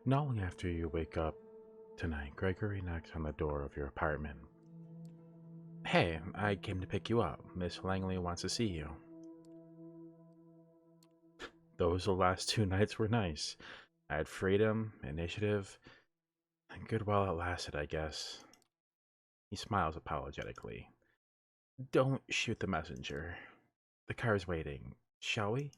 Not long after you wake up tonight, Gregory knocks on the door of your apartment. Hey, I came to pick you up. Miss Langley wants to see you. Those last 2 nights were nice. I had freedom, initiative, and good while it lasted, I guess. He smiles apologetically. Don't shoot the messenger. The car's waiting. Shall we?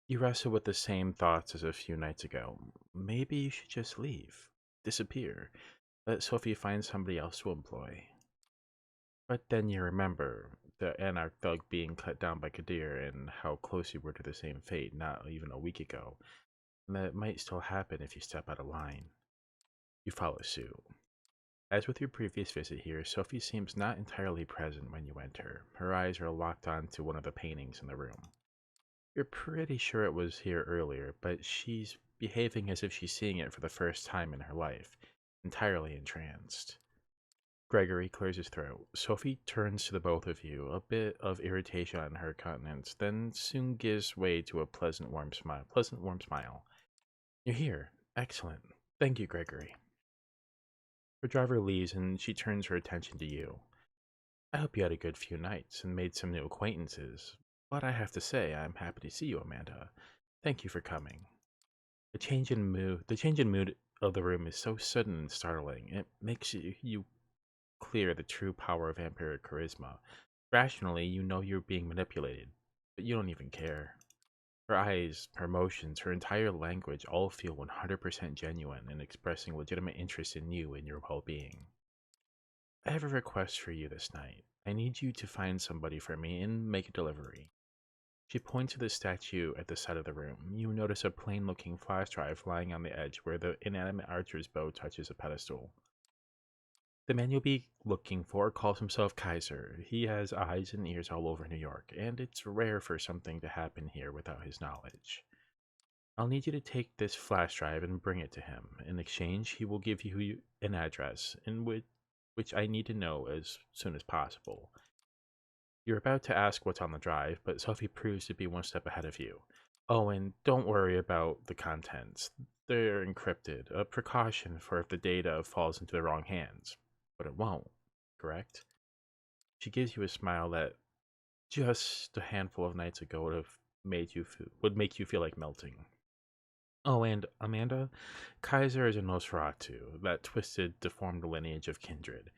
You wrestle with the same thoughts as a few nights ago. Maybe you should just leave. Disappear. Let Sophie find somebody else to employ. But then you remember the anarch thug being cut down by Kadir and how close you were to the same fate not even a week ago. And that might still happen if you step out of line. You follow suit. As with your previous visit here, Sophie seems not entirely present when you enter. Her eyes are locked onto one of the paintings in the room. You're pretty sure it was here earlier, but she's behaving as if she's seeing it for the first time in her life, entirely entranced. Gregory clears his throat. Sophie turns to the both of you, a bit of irritation on her countenance, then soon gives way to a pleasant, warm smile. You're here. Excellent. Thank you, Gregory. Her driver leaves and she turns her attention to you. I hope you had a good few nights and made some new acquaintances. But I have to say, I'm happy to see you, Amanda. Thank you for coming. The change in mood of the room is so sudden and startling. It makes you clear the true power of vampiric charisma. Rationally, you know you're being manipulated, but you don't even care. Her eyes, her emotions, her entire language all feel 100% genuine and expressing legitimate interest in you and your well being. I have a request for you this night. I need you to find somebody for me and make a delivery. She points to the statue at the side of the room. You notice a plain looking flash drive lying on the edge where the inanimate archer's bow touches a pedestal. The man you'll be looking for calls himself Kaiser. He has eyes and ears all over New York, and it's rare for something to happen here without his knowledge. I'll need you to take this flash drive and bring it to him. In exchange, he will give you an address in which I need to know as soon as possible. You're about to ask what's on the drive, but Sophie proves to be one step ahead of you. Oh, and don't worry about the contents. They're encrypted, a precaution for if the data falls into the wrong hands. But it won't, correct? She gives you a smile that just a handful of nights ago would make you feel like melting. Oh, and Amanda, Kaiser is a Nosferatu, that twisted, deformed lineage of kindred.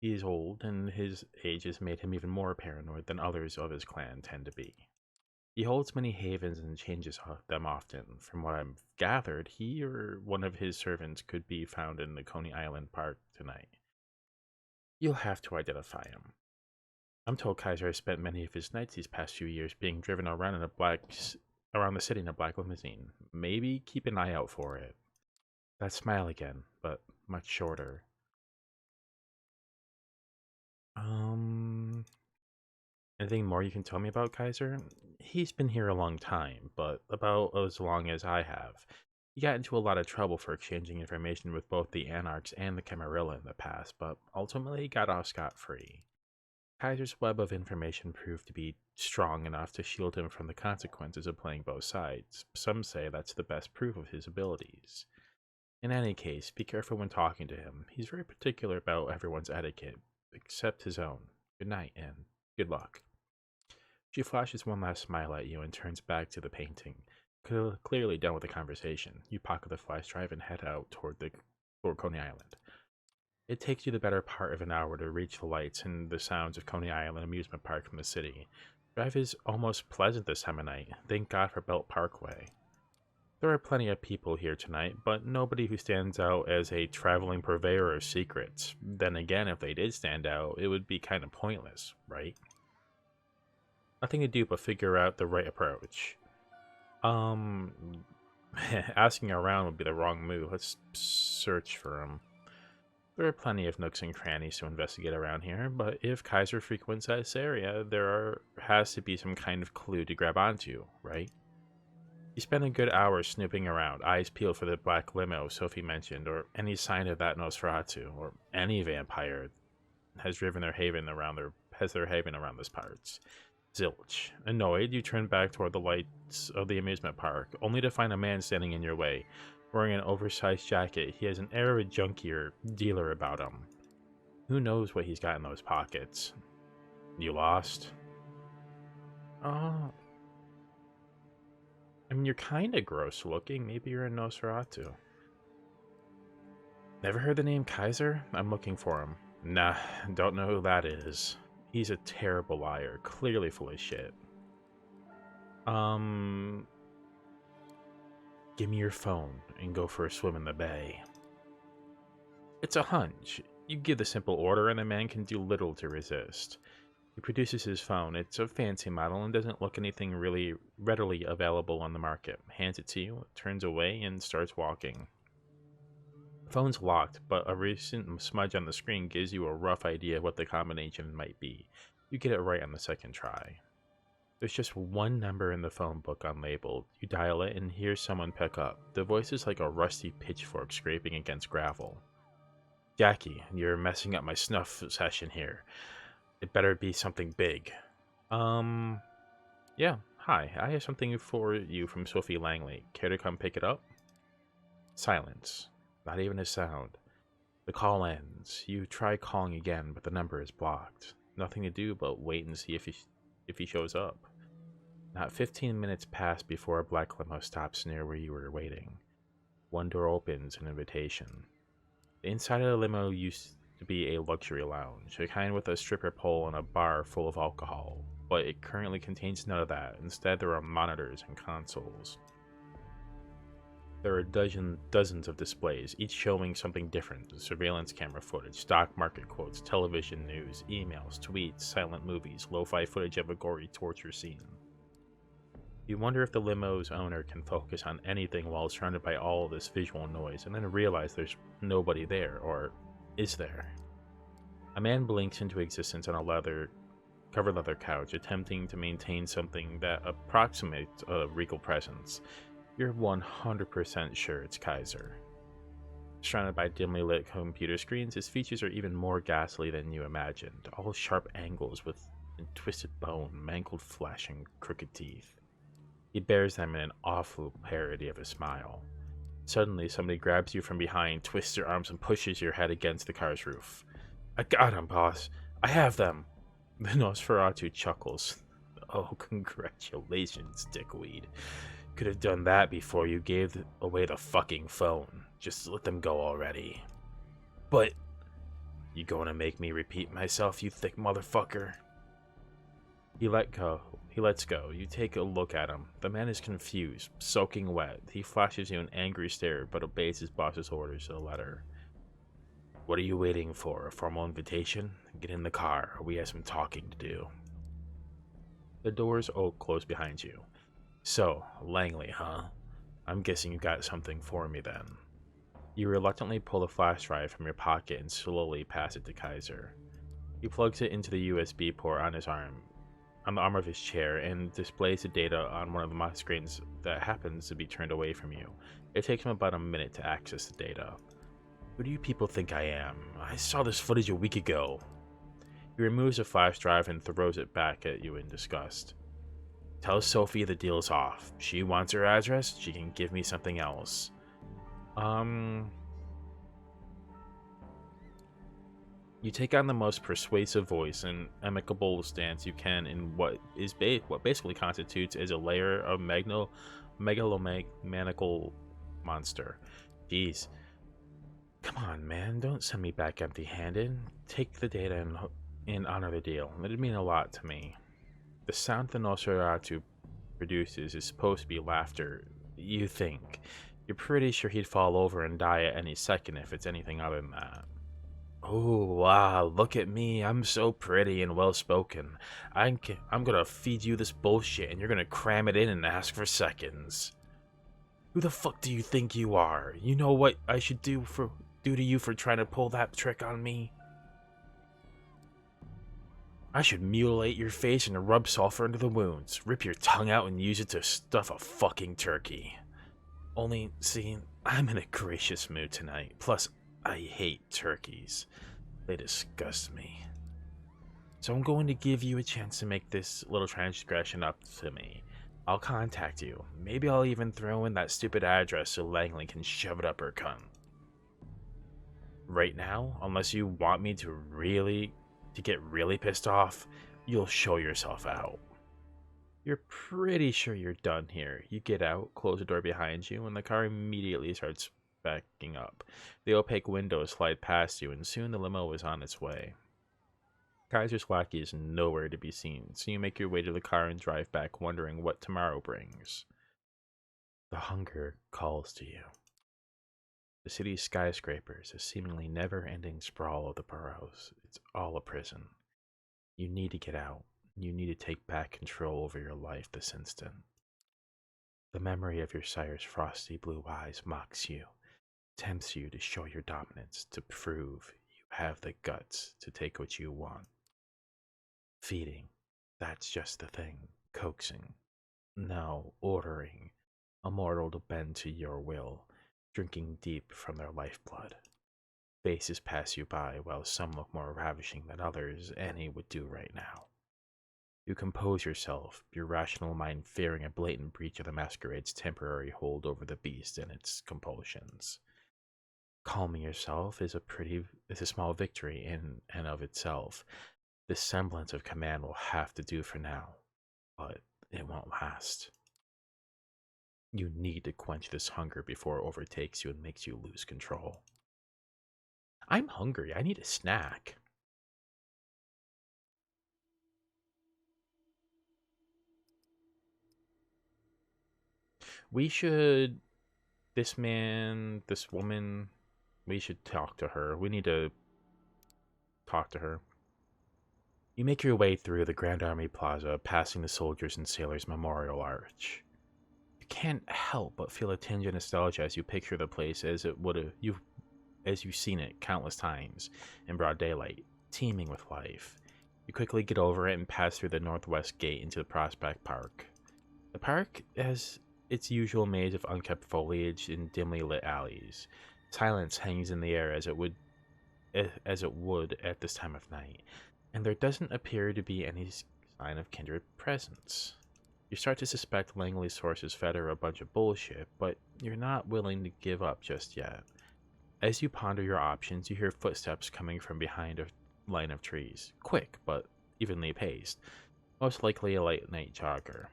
He is old, and his age has made him even more paranoid than others of his clan tend to be. He holds many havens and changes them often. From what I've gathered, he or one of his servants could be found in the Coney Island Park tonight. You'll have to identify him. I'm told Kaiser has spent many of his nights these past few years being driven around around the city in a black limousine. Maybe keep an eye out for it. That smile again, but much shorter. Um, Anything more you can tell me about Kaiser? He's been here a long time, but about as long as I have. He got into a lot of trouble for exchanging information with both the Anarchs and the Camarilla in the past, but ultimately got off scot-free. Kaiser's web of information proved to be strong enough to shield him from the consequences of playing both sides. Some say that's the best proof of his abilities. In any case, be careful when talking to him. He's very particular about everyone's etiquette, except his own. Good night, and good luck. She flashes one last smile at you and turns back to the painting. Clearly done with the conversation, you pocket the flash drive and head out toward Coney Island. It takes you the better part of an hour to reach the lights and the sounds of Coney Island amusement park from the city. Drive is almost pleasant this time of night. Thank God for Belt Parkway. There are plenty of people here tonight, but nobody who stands out as a traveling purveyor of secrets. Then again, if they did stand out, it would be kind of pointless, right? Nothing to do but figure out the right approach. Um, Asking around would be the wrong move. Let's search for him. There are plenty of nooks and crannies to investigate around here, but if Kaiser frequents this area, has to be some kind of clue to grab onto, right? You spend a good hour snooping around, eyes peeled for the black limo Sophie mentioned, or any sign of that Nosferatu, or any vampire has their haven around this parts. Zilch. Annoyed, you turn back toward the lights of the amusement park, only to find a man standing in your way. Wearing an oversized jacket, he has an air of a junkie or dealer about him. Who knows what he's got in those pockets? You lost? Uh, I mean, you're kind of gross looking. Maybe you're a Nosferatu. Never heard the name Kaiser? I'm looking for him. Nah, don't know who that is. He's a terrible liar, clearly full of shit. Give me your phone and go for a swim in the bay. It's a hunch. You give the simple order and the man can do little to resist. He produces his phone. It's a fancy model and doesn't look anything really readily available on the market. Hands it to you, turns away, and starts walking. The phone's locked, but a recent smudge on the screen gives you a rough idea of what the combination might be. You get it right on the second try. There's just one number in the phone book unlabeled. You dial it and hear someone pick up. The voice is like a rusty pitchfork scraping against gravel. Jackie, you're messing up my snuff session here. It better be something big. Yeah, hi, I have something for you from Sophie Langley. Care to come pick it up? Silence. Not even a sound. The call ends. You try calling again, but the number is blocked. Nothing to do but wait and see if he shows up. Not 15 minutes pass before a black limo stops near where you were waiting. One door opens, an invitation. The inside of the limo used to be a luxury lounge, a kind with a stripper pole and a bar full of alcohol, but it currently contains none of that. Instead, there are monitors and consoles. There are dozens of displays, each showing something different: surveillance camera footage, stock market quotes, television news, emails, tweets, silent movies, lo-fi footage of a gory torture scene. You wonder if the limo's owner can focus on anything while surrounded by all this visual noise, and then realize there's nobody there, or is there? A man blinks into existence on a covered leather couch, attempting to maintain something that approximates a regal presence. You're 100% sure it's Kaiser. Surrounded by dimly lit computer screens, his features are even more ghastly than you imagined, all sharp angles with twisted bone, mangled flesh, and crooked teeth. He bears them in an awful parody of a smile. Suddenly, somebody grabs you from behind, twists your arms, and pushes your head against the car's roof. I got him, boss. I have them. The Nosferatu chuckles. Oh, congratulations, dickweed. Could have done that before you gave away the fucking phone. Just let them go already. But you going to make me repeat myself, you thick motherfucker? He lets go. You take a look at him. The man is confused, soaking wet. He flashes you an angry stare, but obeys his boss's orders to the letter. What are you waiting for? A formal invitation? Get in the car. We have some talking to do. The doors close behind you. So, Langley, huh? I'm guessing you got something for me then. You reluctantly pull the flash drive from your pocket and slowly pass it to Kaiser. He plugs it into the USB port on the arm of his chair, and displays the data on one of the screens that happens to be turned away from you. It takes him about a minute to access the data. Who do you people think I am? I saw this footage a week ago. He removes the flash drive and throws it back at you in disgust. Tell Sophie the deal's off. She wants her address, she can give me something else. You take on the most persuasive voice and amicable stance you can in what basically constitutes as a layer of megalomaniacal monster. Jeez. Come on, man, don't send me back empty-handed. Take the data and honor the deal. It'd mean a lot to me. The sound the Nosferatu produces is supposed to be laughter, you think. You're pretty sure he'd fall over and die at any second if it's anything other than that. Oh, wow, look at me. I'm so pretty and well-spoken. I'm gonna feed you this bullshit and you're gonna cram it in and ask for seconds. Who the fuck do you think you are? You know what I should do to you for trying to pull that trick on me? I should mutilate your face and rub sulfur into the wounds, rip your tongue out and use it to stuff a fucking turkey. Only, see, I'm in a gracious mood tonight. Plus, I hate turkeys. They disgust me. So I'm going to give you a chance to make this little transgression up to me. I'll contact you. Maybe I'll even throw in that stupid address so Langley can shove it up her cunt. Right now, unless you want me to get really pissed off, you'll show yourself out. You're pretty sure you're done here. You get out, close the door behind you, and the car immediately starts backing up. The opaque windows slide past you, and soon the limo is on its way. Kaiser's Wacky is nowhere to be seen, so you make your way to the car and drive back, wondering what tomorrow brings. The hunger calls to you. The city's skyscrapers, a seemingly never-ending sprawl of the boroughs. It's all a prison. You need to get out. You need to take back control over your life this instant. The memory of your sire's frosty blue eyes mocks you, tempts you to show your dominance, to prove you have the guts to take what you want. Feeding, that's just the thing. Coaxing, no, ordering. A mortal to bend to your will, drinking deep from their lifeblood. Faces pass you by, while some look more ravishing than others, any would do right now. You compose yourself, your rational mind fearing a blatant breach of the Masquerade's temporary hold over the beast and its compulsions. Calming yourself is a small victory in and of itself. This semblance of command will have to do for now, but it won't last. You need to quench this hunger before it overtakes you and makes you lose control. I'm hungry. I need a snack. We should, this man, this woman, we should talk to her. We need to talk to her. You make your way through the Grand Army Plaza, passing the Soldiers and Sailors Memorial Arch. You can't help but feel a tinge of nostalgia as you picture the place as you've seen it countless times in broad daylight, teeming with life. You quickly get over it and pass through the northwest gate into the Prospect Park. The park has its usual maze of unkept foliage and dimly lit alleys. Silence hangs in the air as it would at this time of night, and there doesn't appear to be any sign of kindred presence. You start to suspect Langley's sources fed her a bunch of bullshit, but you're not willing to give up just yet. As you ponder your options, you hear footsteps coming from behind a line of trees. Quick, but evenly paced. Most likely a late night jogger.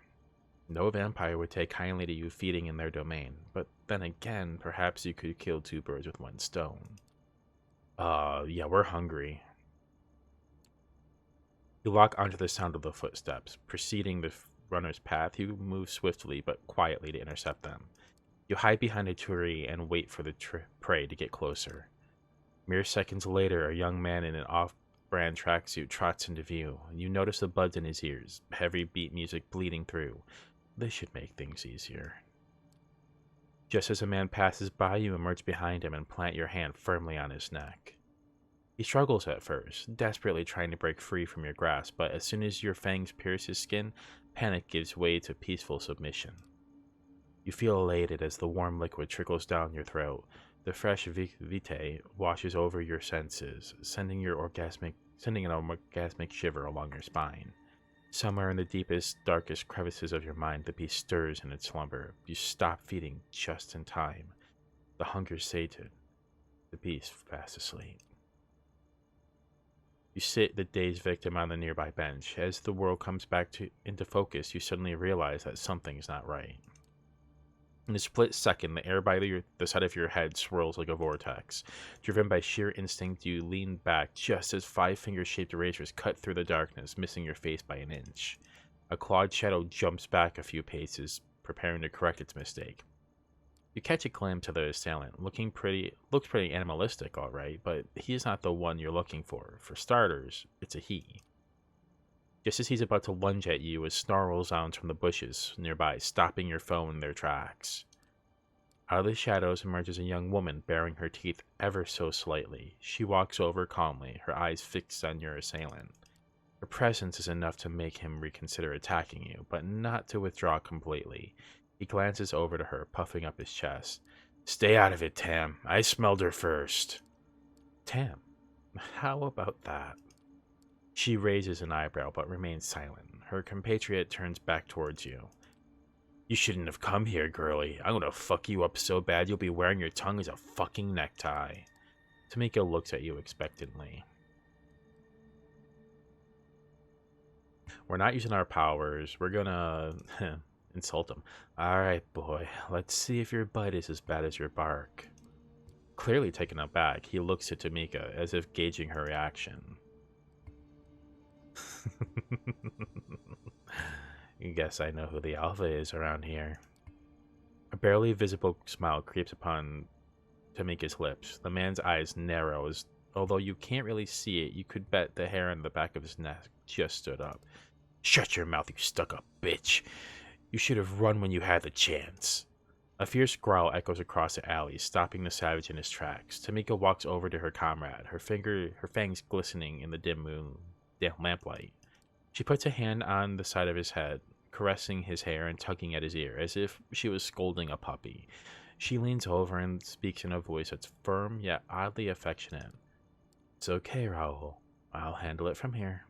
No vampire would take kindly to you feeding in their domain, but then again, perhaps you could kill two birds with one stone. Yeah, we're hungry. You lock onto the sound of the footsteps. Preceding the runner's path, you move swiftly but quietly to intercept them. You hide behind a tree and wait for the prey to get closer. Mere seconds later, a young man in an off-brand tracksuit trots into view. You notice the buds in his ears, heavy beat music bleeding through. This should make things easier. Just as a man passes by, you emerge behind him and plant your hand firmly on his neck. He struggles at first, desperately trying to break free from your grasp, but as soon as your fangs pierce his skin, panic gives way to peaceful submission. You feel elated as the warm liquid trickles down your throat. The fresh vitae washes over your senses, sending an orgasmic shiver along your spine. Somewhere in the deepest, darkest crevices of your mind, the beast stirs in its slumber. You stop feeding just in time. The hunger sated. The beast fast asleep. You sit the dazed victim on the nearby bench. As the world comes into focus, you suddenly realize that something's not right. In a split second, the air by the side of your head swirls like a vortex. Driven by sheer instinct, you lean back just as five finger-shaped razors cut through the darkness, missing your face by an inch. A clawed shadow jumps back a few paces, preparing to correct its mistake. You catch a glimpse of the assailant, looks pretty animalistic, all right, but he's not the one you're looking for. For starters, it's a he. Just as he's about to lunge at you, a snarl sounds from the bushes nearby, stopping your foe in their tracks. Out of the shadows emerges a young woman, baring her teeth ever so slightly. She walks over calmly, her eyes fixed on your assailant. Her presence is enough to make him reconsider attacking you, but not to withdraw completely. He glances over to her, puffing up his chest. "Stay out of it, Tam. I smelled her first." "Tam? How about that?" She raises an eyebrow but remains silent. Her compatriot turns back towards you. You shouldn't have come here, girlie. I'm gonna fuck you up so bad you'll be wearing your tongue as a fucking necktie. Tamika looks at you expectantly. We're not using our powers. We're gonna insult him. Alright, boy. Let's see if your bite is as bad as your bark. Clearly taken aback, he looks at Tamika as if gauging her reaction. You guess I know who the alpha is around here. A barely visible smile creeps upon Tamika's lips. The man's eyes narrow as although you can't really see it, you could bet the hair on the back of his neck just stood up. Shut your mouth, you stuck-up bitch. You should have run when you had the chance. A fierce growl echoes across the alley, stopping the savage in his tracks. Tamika walks over to her comrade, her fangs glistening in the dim lamplight. She puts a hand on the side of his head, caressing his hair and tugging at his ear, as if she was scolding a puppy. She leans over and speaks in a voice that's firm yet oddly affectionate. It's okay, Raoul. I'll handle it from here.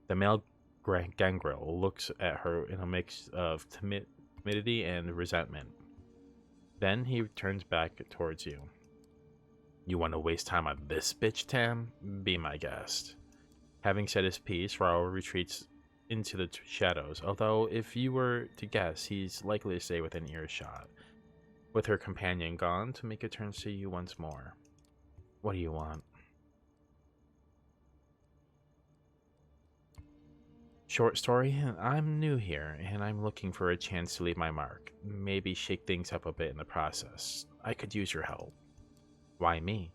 The male gangrel looks at her in a mix of timidity and resentment. Then he turns back towards you. You want to waste time on this bitch, Tam? Be my guest. Having said his piece, Raoul retreats into the shadows, although if you were to guess, he's likely to stay within earshot. With her companion gone, Tamika turns to you once more. What do you want? Short story, I'm new here, and I'm looking for a chance to leave my mark. Maybe shake things up a bit in the process. I could use your help. Why me?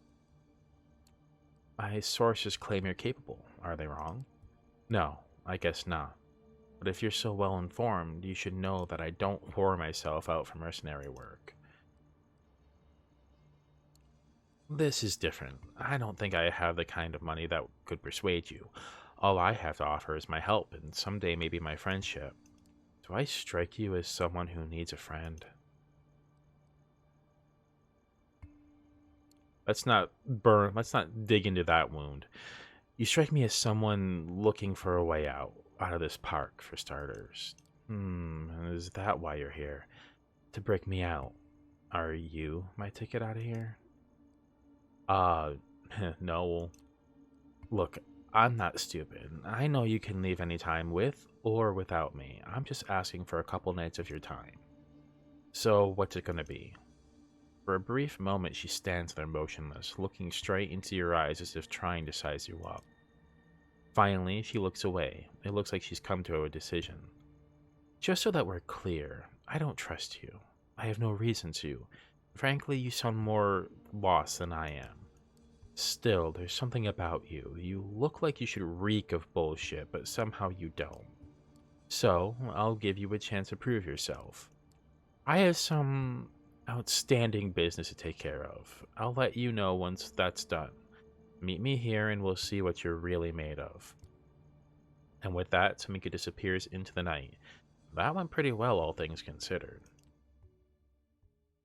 My sources claim you're capable. Are they wrong? No, I guess not. But if you're so well informed, you should know that I don't whore myself out for mercenary work. This is different. I don't think I have the kind of money that could persuade you. All I have to offer is my help, and someday maybe my friendship. Do I strike you as someone who needs a friend? Let's not dig into that wound. You strike me as someone looking for a way out of this park, for starters. Is that why you're here? To break me out? Are you my ticket out of here? Uh, no. Look, I'm not stupid. I know you can leave anytime with or without me. I'm just asking for a couple nights of your time. So, what's it gonna be? For a brief moment, she stands there motionless, looking straight into your eyes as if trying to size you up. Finally, she looks away. It looks like she's come to a decision. Just so that we're clear, I don't trust you. I have no reason to. Frankly, you sound more lost than I am. Still, there's something about you. You look like you should reek of bullshit, but somehow you don't. So, I'll give you a chance to prove yourself. I have some outstanding business to take care of. I'll let you know once that's done. Meet me here and we'll see what you're really made of. And with that, Tamika disappears into the night. That went pretty well, all things considered.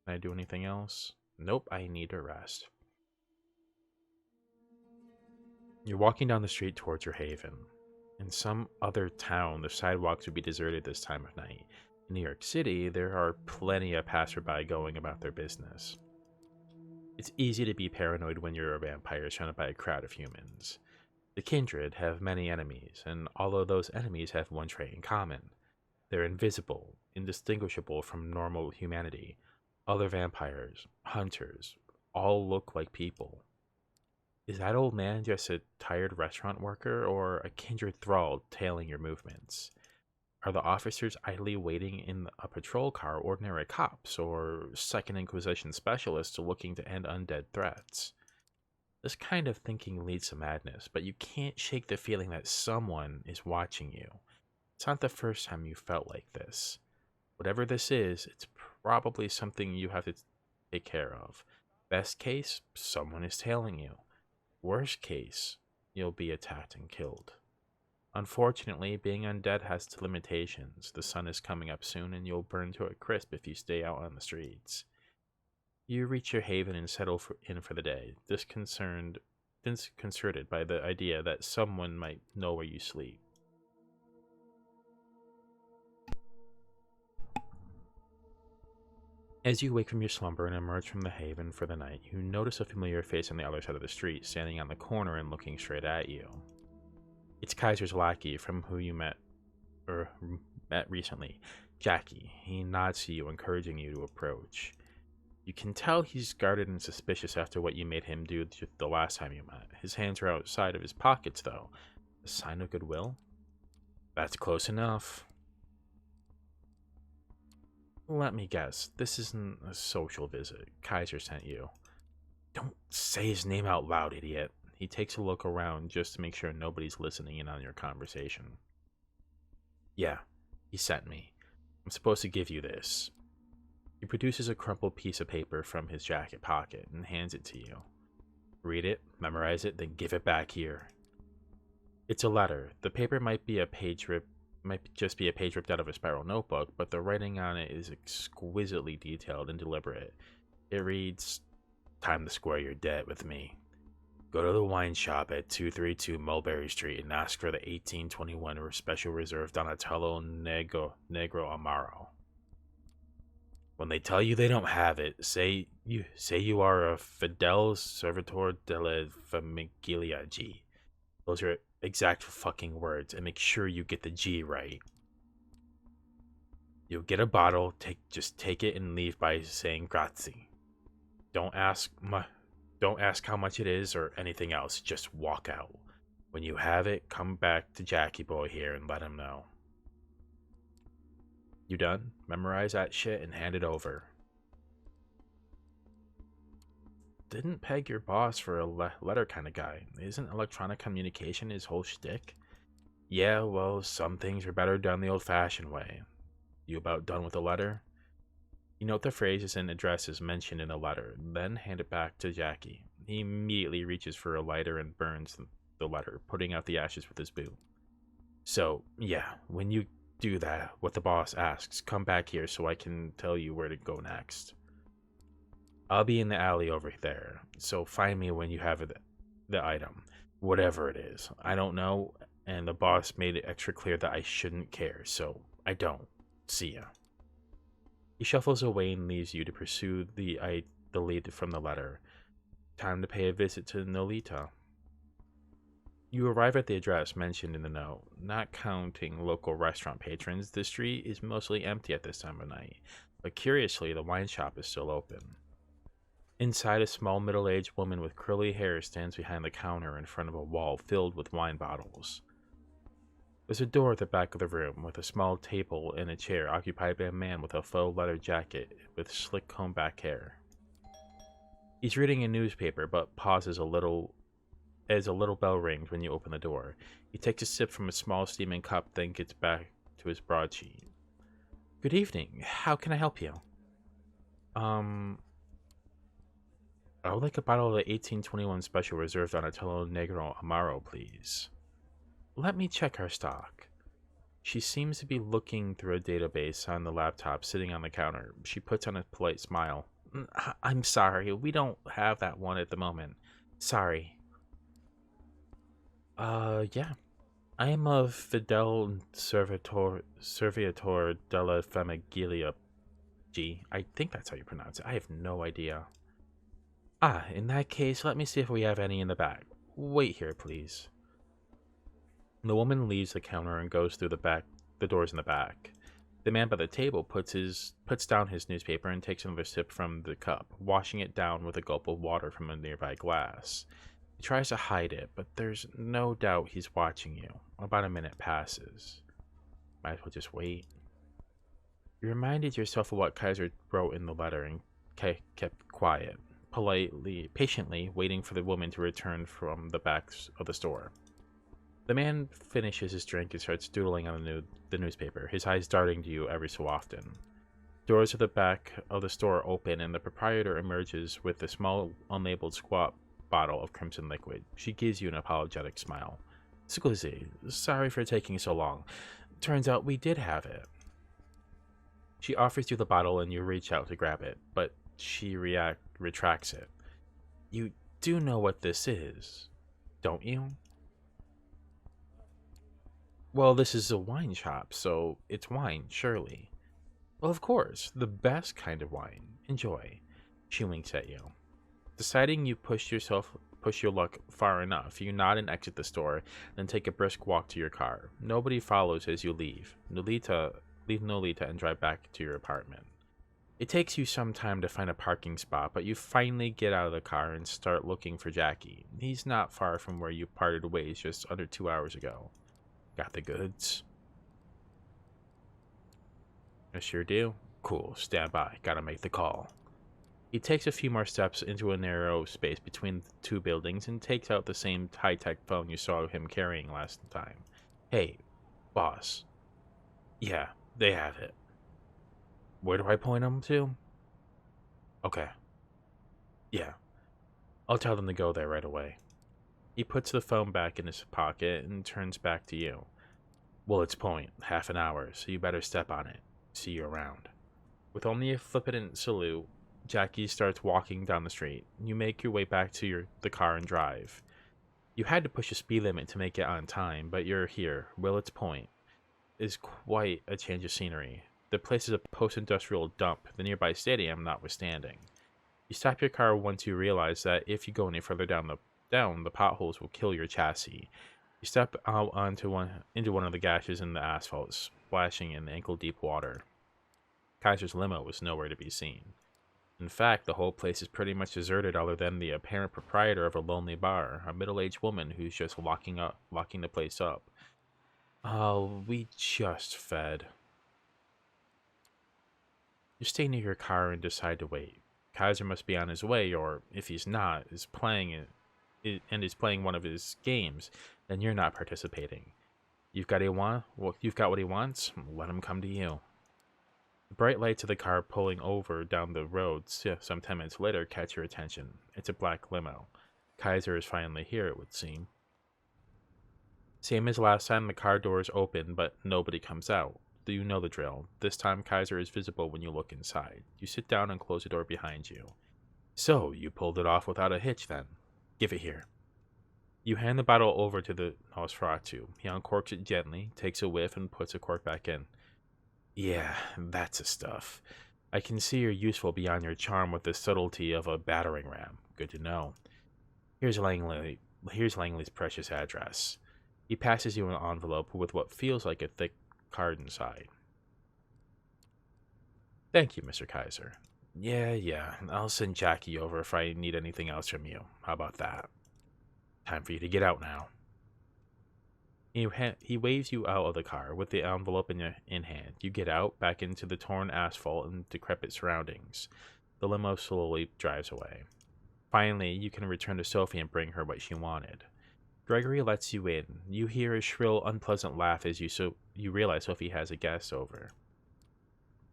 Can I do anything else? Nope, I need a rest. You're walking down the street towards your haven. In some other town, the sidewalks would be deserted this time of night. In New York City, there are plenty of passerby going about their business. It's easy to be paranoid when you're a vampire surrounded by a crowd of humans. The kindred have many enemies, and all of those enemies have one trait in common. They're invisible, indistinguishable from normal humanity. Other vampires, hunters, all look like people. Is that old man just a tired restaurant worker or a kindred thrall tailing your movements? Are the officers idly waiting in a patrol car ordinary cops or Second Inquisition specialists looking to end undead threats? This kind of thinking leads to madness, but you can't shake the feeling that someone is watching you. It's not the first time you felt like this. Whatever this is, it's probably something you have to take care of. Best case, someone is tailing you. Worst case, you'll be attacked and killed. Unfortunately, being undead has its limitations. The sun is coming up soon and you'll burn to a crisp if you stay out on the streets. You reach your haven and settle in for the day, disconcerted by the idea that someone might know where you sleep. As you wake from your slumber and emerge from the haven for the night, you notice a familiar face on the other side of the street, standing on the corner and looking straight at you. It's Kaiser's lackey, from who you or met recently, Jackie. He nods to you, encouraging you to approach. You can tell he's guarded and suspicious after what you made him do the last time you met. His hands are outside of his pockets, though. A sign of goodwill? That's close enough. Let me guess, this isn't a social visit. Kaiser sent you. Don't say his name out loud, idiot. He takes a look around just to make sure nobody's listening in on your conversation. Yeah, he sent me. I'm supposed to give you this. He produces a crumpled piece of paper from his jacket pocket and hands it to you. Read it, memorize it, then give it back here. It's a letter. The paper might just be a page ripped out of a spiral notebook, but the writing on it is exquisitely detailed and deliberate. It reads, "Time to square your debt with me. Go to the wine shop at 232 Mulberry Street and ask for the 1821 Special Reserve Donatello Negro Amaro. When they tell you they don't have it, say you are a fidel servitor della famiglia G. Those are exact fucking words, and make sure you get the G right. You'll get a bottle, just take it and leave by saying grazie. Don't ask how much it is or anything else, just walk out. When you have it, come back to Jackie Boy here and let him know." You done? Memorize that shit and hand it over. Didn't peg your boss for a letter kind of guy. Isn't electronic communication his whole shtick? Yeah, well, some things are better done the old-fashioned way. You about done with the letter? You note the phrases and addresses mentioned in the letter, then hand it back to Jackie. He immediately reaches for a lighter and burns the letter, putting out the ashes with his boot. So, yeah, when you do that, what the boss asks, come back here so I can tell you where to go next. I'll be in the alley over there, so find me when you have the item. Whatever it is. I don't know, and the boss made it extra clear that I shouldn't care, so I don't. See ya. He shuffles away and leaves you to pursue the lead from the letter. Time to pay a visit to Nolita. You arrive at the address mentioned in the note. Not counting local restaurant patrons, the street is mostly empty at this time of night, but curiously, the wine shop is still open. Inside, a small middle-aged woman with curly hair stands behind the counter in front of a wall filled with wine bottles. There's a door at the back of the room, with a small table and a chair occupied by a man with a faux leather jacket with slick combed back hair. He's reading a newspaper, but pauses as a little bell rings when you open the door. He takes a sip from a small steaming cup, then gets back to his broadsheet. Good evening. How can I help you? I would like a bottle of the 1821 Special Reserve Donatello Negro Amaro, please. Let me check our stock. She seems to be looking through a database on the laptop sitting on the counter. She puts on a polite smile. I'm sorry, we don't have that one at the moment. Sorry. Yeah. I am a fidel servitor della famiglia G. I think that's how you pronounce it. I have no idea. Ah, in that case, let me see if we have any in the back. Wait here, please. The woman leaves the counter and goes through the doors in the back. The man by the table puts down his newspaper and takes another sip from the cup, washing it down with a gulp of water from a nearby glass. He tries to hide it, but there's no doubt he's watching you. About a minute passes. Might as well just wait. You reminded yourself of what Kaiser wrote in the letter and kept quiet, patiently waiting for the woman to return from the back of the store. The man finishes his drink and starts doodling on the newspaper, his eyes darting to you every so often. Doors at the back of the store open, and the proprietor emerges with a small, unlabeled squat bottle of crimson liquid. She gives you an apologetic smile. Scusi, sorry for taking so long. Turns out we did have it. She offers you the bottle, and you reach out to grab it, but she retracts it. You do know what this is, don't you? Well, this is a wine shop, so it's wine, surely. Well, of course, the best kind of wine. Enjoy. She winks at you. Deciding you push your luck far enough, you nod and exit the store, then take a brisk walk to your car. Nobody follows as you leave Nolita and drive back to your apartment. It takes you some time to find a parking spot, but you finally get out of the car and start looking for Jackie. He's not far from where you parted ways just under 2 hours ago. Got the goods? I sure do. Cool, stand by. Gotta make the call. He takes a few more steps into a narrow space between the two buildings and takes out the same high-tech phone you saw him carrying last time. Hey, boss. Yeah, they have it. Where do I point them to? Okay. Yeah, I'll tell them to go there right away. He puts the phone back in his pocket and turns back to you. Well, it's point, half an hour, so you better step on it. See you around. With only a flippant salute, Jackie starts walking down the street. You make your way back to the car and drive. You had to push the speed limit to make it on time, but you're here. Willets Point is quite a change of scenery. The place is a post-industrial dump, the nearby stadium notwithstanding. You stop your car once you realize that if you go any further down, the potholes will kill your chassis. You step out into one of the gashes in the asphalt, splashing in ankle-deep water. Kaiser's limo was nowhere to be seen. In fact, the whole place is pretty much deserted other than the apparent proprietor of a lonely bar, a middle-aged woman who's just locking the place up. Oh, we just fed. You stay near your car and decide to wait. Kaiser must be on his way, or if he's not, is playing one of his games, then you're not participating. You've got what he wants. Let him come to you. The bright lights of the car pulling over down the road some 10 minutes later catch your attention. It's a black limo. Kaiser is finally here, it would seem. Same as last time, the car doors open, but nobody comes out. Do you know the drill? This time, Kaiser is visible when you look inside. You sit down and close the door behind you. So, you pulled it off without a hitch, then. Give it here. You hand the bottle over to the Nosferatu. He uncorks it gently, takes a whiff, and puts a cork back in. Yeah, that's the stuff. I can see you're useful beyond your charm with the subtlety of a battering ram. Good to know. Here's Langley's precious address. He passes you an envelope with what feels like a thick card inside. Thank you, Mr. Kaiser. Yeah, I'll send Jackie over if I need anything else from you. How about that? Time for you to get out now. He waves you out of the car with the envelope in hand. You get out, back into the torn asphalt and decrepit surroundings. The limo slowly drives away. Finally, you can return to Sophie and bring her what she wanted. Gregory lets you in. You hear a shrill, unpleasant laugh as you realize Sophie has a guest over.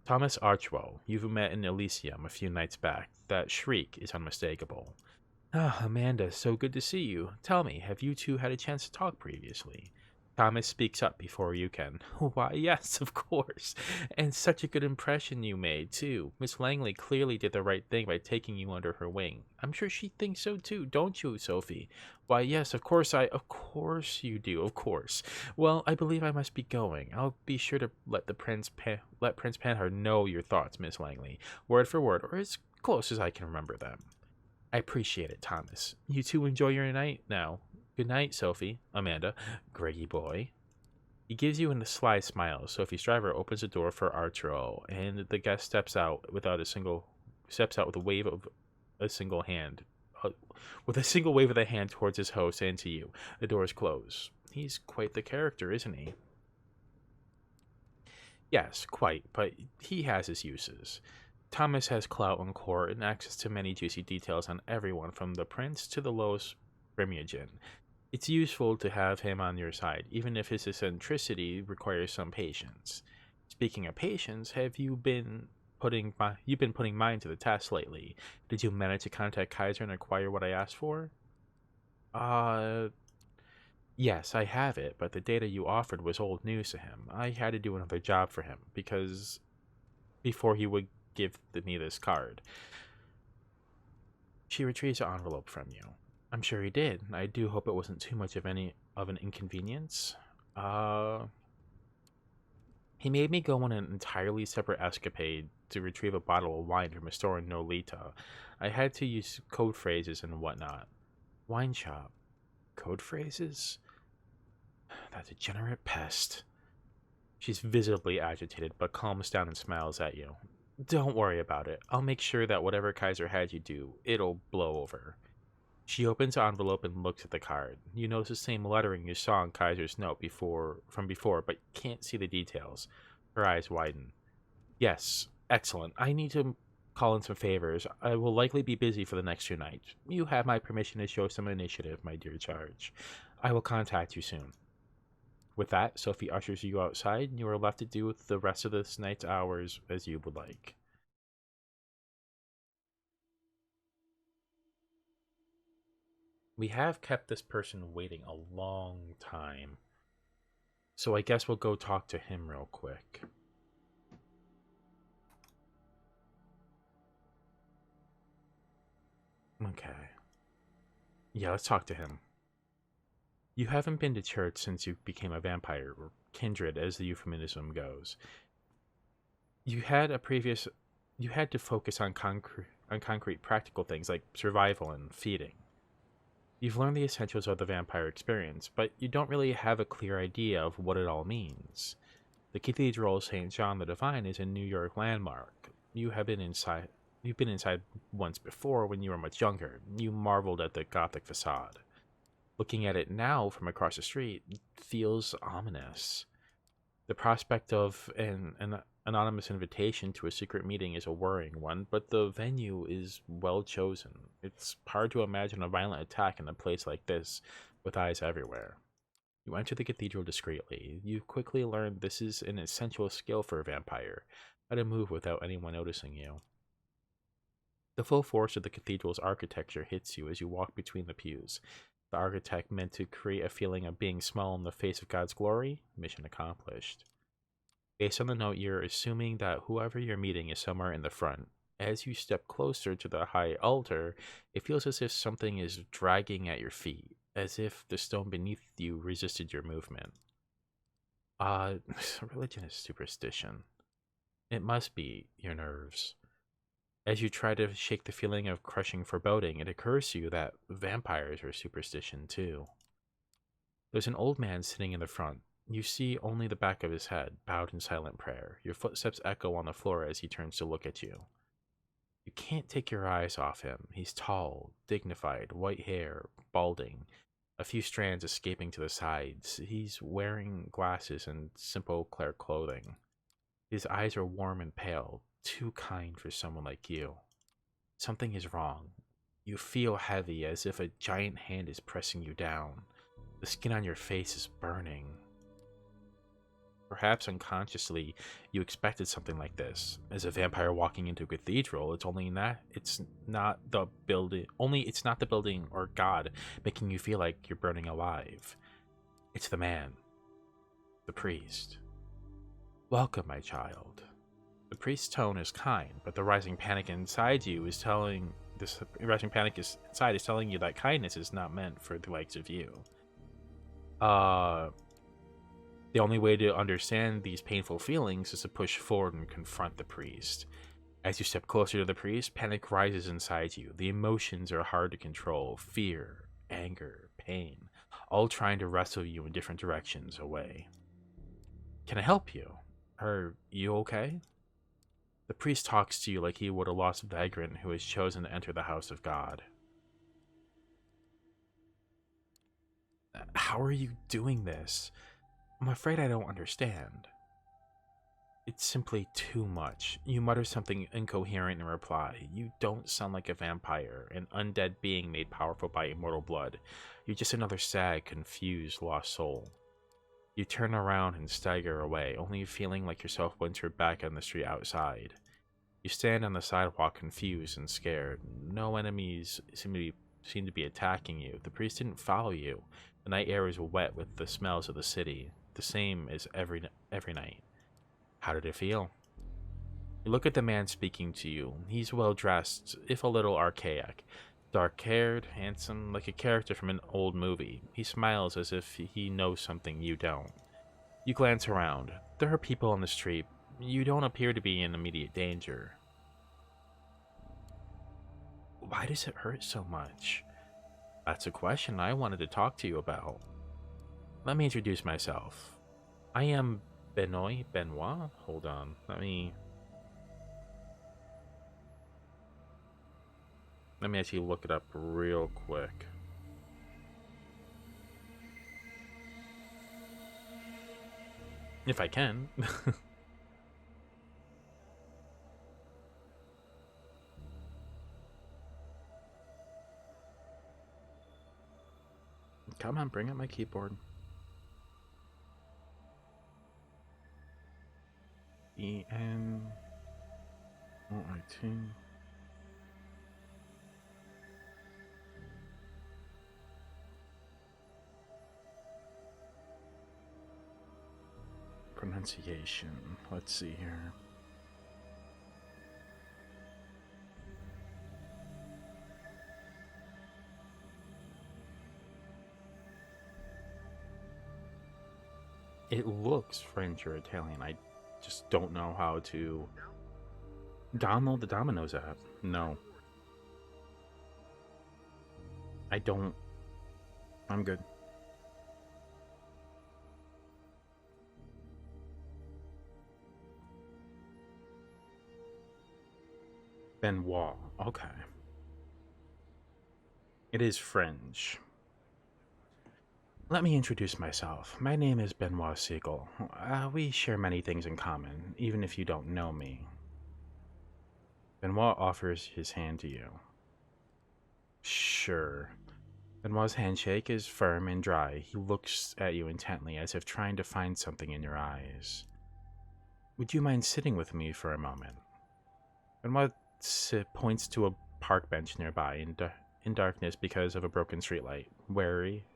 Thomas Archwell, you've met in Elysium a few nights back. That shriek is unmistakable. Ah, Amanda, so good to see you. Tell me, have you two had a chance to talk previously? Thomas speaks up before you can. Why, yes, of course. And such a good impression you made, too. Miss Langley clearly did the right thing by taking you under her wing. I'm sure she thinks so, too, don't you, Sophie? Why, yes, of course you do, of course. Well, I believe I must be going. I'll be sure to let Prince Panhard know your thoughts, Miss Langley, word for word, or as close as I can remember them. I appreciate it, Thomas. You two enjoy your night now. Good night, Sophie. Amanda. Greggy boy. He gives you a sly smile. Sophie's driver opens the door for Arturo, and the guest steps out with a wave of a single hand. With a single wave of the hand towards his host and to you. The doors close. He's quite the character, isn't he? Yes, quite, but he has his uses. Thomas has clout in court and access to many juicy details on everyone from the prince to the lowest Remiagen. It's useful to have him on your side, even if his eccentricity requires some patience. Speaking of patience, have you been putting mine to the test lately? Did you manage to contact Kaiser and acquire what I asked for? Yes, I have it, but the data you offered was old news to him. I had to do another job for him before he would give me this card. She retrieves the envelope from you. I'm sure he did. I do hope it wasn't too much of an inconvenience. He made me go on an entirely separate escapade to retrieve a bottle of wine from a store in Nolita. I had to use code phrases and whatnot. Wine shop. Code phrases? That degenerate pest. She's visibly agitated, but calms down and smiles at you. Don't worry about it. I'll make sure that whatever Kaiser had you do, it'll blow over. She opens the envelope and looks at the card. You notice the same lettering you saw in Kaiser's note before, but can't see the details. Her eyes widen. Yes, excellent. I need to call in some favors. I will likely be busy for the next 2 nights. You have my permission to show some initiative, my dear Charge. I will contact you soon. With that, Sophie ushers you outside, and you are left to do with the rest of this night's hours as you would like. We have kept this person waiting a long time, so I guess we'll go talk to him real quick. Okay. Yeah, let's talk to him. You haven't been to church since you became a vampire, or kindred as the euphemism goes. You had a previous you had to focus on concrete practical things like survival and feeding. You've learned the essentials of the vampire experience, but you don't really have a clear idea of what it all means. The Cathedral of St. John the Divine is a New York landmark. You've been inside once before when you were much younger. You marveled at the Gothic facade. Looking at it now from across the street feels ominous. The prospect of an anonymous invitation to a secret meeting is a worrying one, but the venue is well chosen. It's hard to imagine a violent attack in a place like this, with eyes everywhere. You enter the cathedral discreetly. You quickly learn this is an essential skill for a vampire, how to move without anyone noticing you. The full force of the cathedral's architecture hits you as you walk between the pews. The architect meant to create a feeling of being small in the face of God's glory? Mission accomplished. Based on the note, you're assuming that whoever you're meeting is somewhere in the front. As you step closer to the high altar, it feels as if something is dragging at your feet, as if the stone beneath you resisted your movement. Uh, religion is superstition. It must be your nerves. As you try to shake the feeling of crushing foreboding, it occurs to you that vampires are superstition too. There's an old man sitting in the front. You see only the back of his head, bowed in silent prayer. Your footsteps echo on the floor as he turns to look at you. You can't take your eyes off him. He's tall, dignified, white hair, balding, a few strands escaping to the sides. He's wearing glasses and simple Claire clothing. His eyes are warm and pale, too kind for someone like you. Something is wrong. You feel heavy, as if a giant hand is pressing you down. The skin on your face is burning. Perhaps unconsciously, you expected something like this. As a vampire walking into a cathedral, it's not the building or God making you feel like you're burning alive. It's the man, the priest. Welcome, my child. The priest's tone is kind, but the rising panic inside is telling you that kindness is not meant for the likes of you. The only way to understand these painful feelings is to push forward and confront the priest. As you step closer to the priest, panic rises inside you. The emotions are hard to control: fear, anger, pain, all trying to wrestle you in different directions away. Can I help you? Are you okay? The priest talks to you like he would a lost vagrant who has chosen to enter the house of God. How are you doing this? I'm afraid I don't understand. It's simply too much. You mutter something incoherent in reply. You don't sound like a vampire, an undead being made powerful by immortal blood. You're just another sad, confused, lost soul. You turn around and stagger away, only feeling like yourself once you're back on the street outside. You stand on the sidewalk confused and scared. No enemies seem to be attacking you. The priest didn't follow you. The night air is wet with the smells of the city, the same as every night. How did it feel? You look at the man speaking to you. He's well dressed, if a little archaic. Dark-haired, handsome, like a character from an old movie. He smiles as if he knows something you don't. You glance around. There are people on the street. You don't appear to be in immediate danger. Why does it hurt so much? That's a question I wanted to talk to you about. Let me introduce myself. I am Benoit? Hold on. Let me actually look it up real quick. If I can. Come on, bring up my keyboard. E-N-O-I-T. Pronunciation. Let's see here. It looks French or Italian. I just don't know how to download the Domino's app. No. I don't. I'm good. Benoit. Okay. It is French. Let me introduce myself. My name is Benoit Siegel. We share many things in common, even if you don't know me. Benoit offers his hand to you. Sure. Benoit's handshake is firm and dry. He looks at you intently, as if trying to find something in your eyes. Would you mind sitting with me for a moment? Benoit points to a park bench nearby in darkness because of a broken streetlight.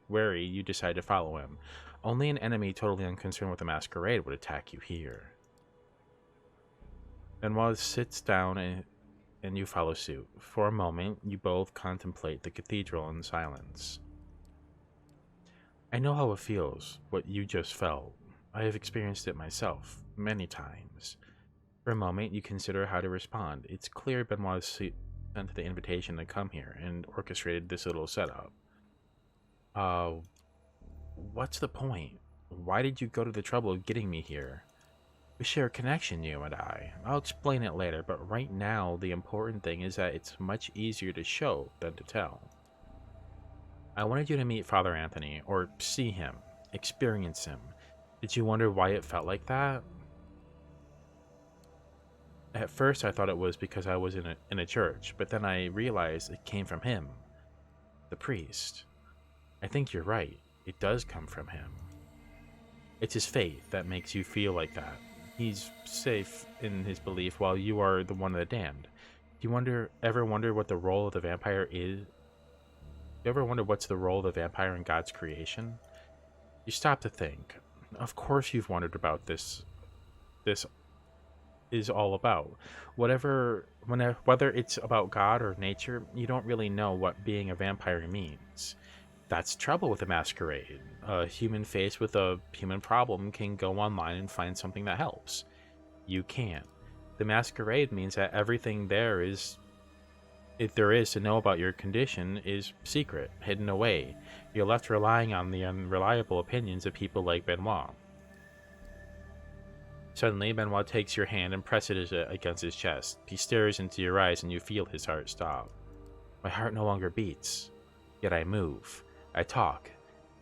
Wary, you decide to follow him. Only an enemy totally unconcerned with the masquerade would attack you here. Benoit sits down and you follow suit. For a moment, you both contemplate the cathedral in silence. I know how it feels, what you just felt. I have experienced it myself, many times. For a moment, you consider how to respond. It's clear Benoit sent the invitation to come here and orchestrated this little setup. What's the point? Why did you go to the trouble of getting me here? We share a connection, you and I. I'll explain it later, but right now, the important thing is that it's much easier to show than to tell. I wanted you to meet Father Anthony, or see him, experience him. Did you wonder why it felt like that? At first, I thought it was because I was in a church, but then I realized it came from him, the priest. I think you're right. It does come from him. It's his faith that makes you feel like that. He's safe in his belief while you are the one of the damned. Do you ever wonder what the role of the vampire is? Do you ever wonder what's the role of the vampire in God's creation? You stop to think. Of course you've wondered about this is all about. Whether it's about God or nature, you don't really know what being a vampire means. That's trouble with a masquerade. A human faced with a human problem can go online and find something that helps. You can't. The masquerade means that everything if there is to know about your condition, is secret, hidden away. You're left relying on the unreliable opinions of people like Benoit. Suddenly, Benoit takes your hand and presses it against his chest. He stares into your eyes and you feel his heart stop. My heart no longer beats, yet I move. I talk.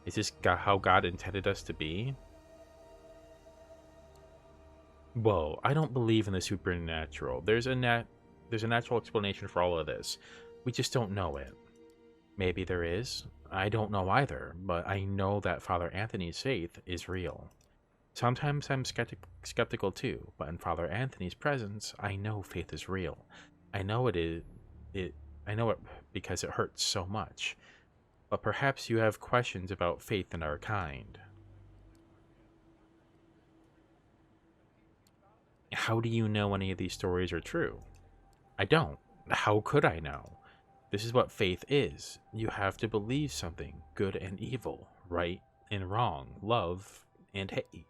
Is this how God intended us to be? Whoa, I don't believe in the supernatural. There's a natural explanation for all of this. We just don't know it. Maybe there is. I don't know either, but I know that Father Anthony's faith is real. Sometimes I'm skeptical too, but in Father Anthony's presence, I know faith is real. I know it because it hurts so much. But perhaps you have questions about faith in our kind. How do you know any of these stories are true? I don't. How could I know? This is what faith is. You have to believe something, good and evil, right and wrong, love and hate.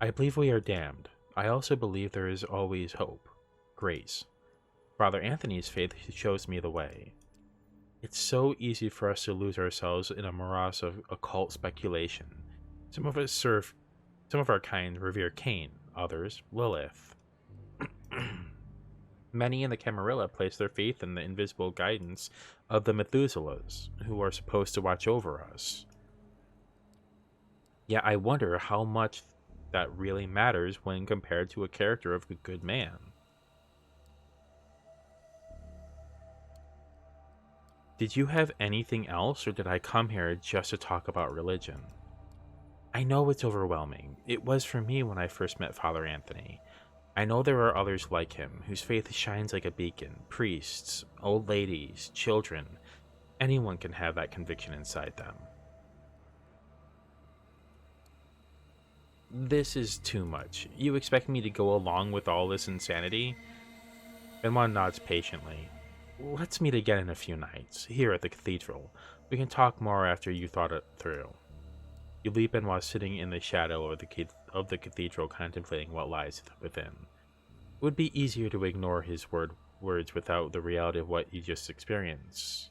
I believe we are damned. I also believe there is always hope. Grace. Father Anthony's faith shows me the way. It's so easy for us to lose ourselves in a morass of occult speculation. Some of us serve, some of our kind revere Cain, others Lilith. Many in the Camarilla place their faith in the invisible guidance of the Methuselahs, who are supposed to watch over us. Yet I wonder how much that really matters when compared to a character of a good man. Did you have anything else, or did I come here just to talk about religion? I know it's overwhelming. It was for me when I first met Father Anthony. I know there are others like him, whose faith shines like a beacon. Priests, old ladies, children. Anyone can have that conviction inside them. This is too much. You expect me to go along with all this insanity? Benoit nods patiently. Let's meet again in a few nights, here at the cathedral. We can talk more after you thought it through. You leave Benoit sitting in the shadow of the cathedral contemplating what lies within. It would be easier to ignore his words without the reality of what you just experienced.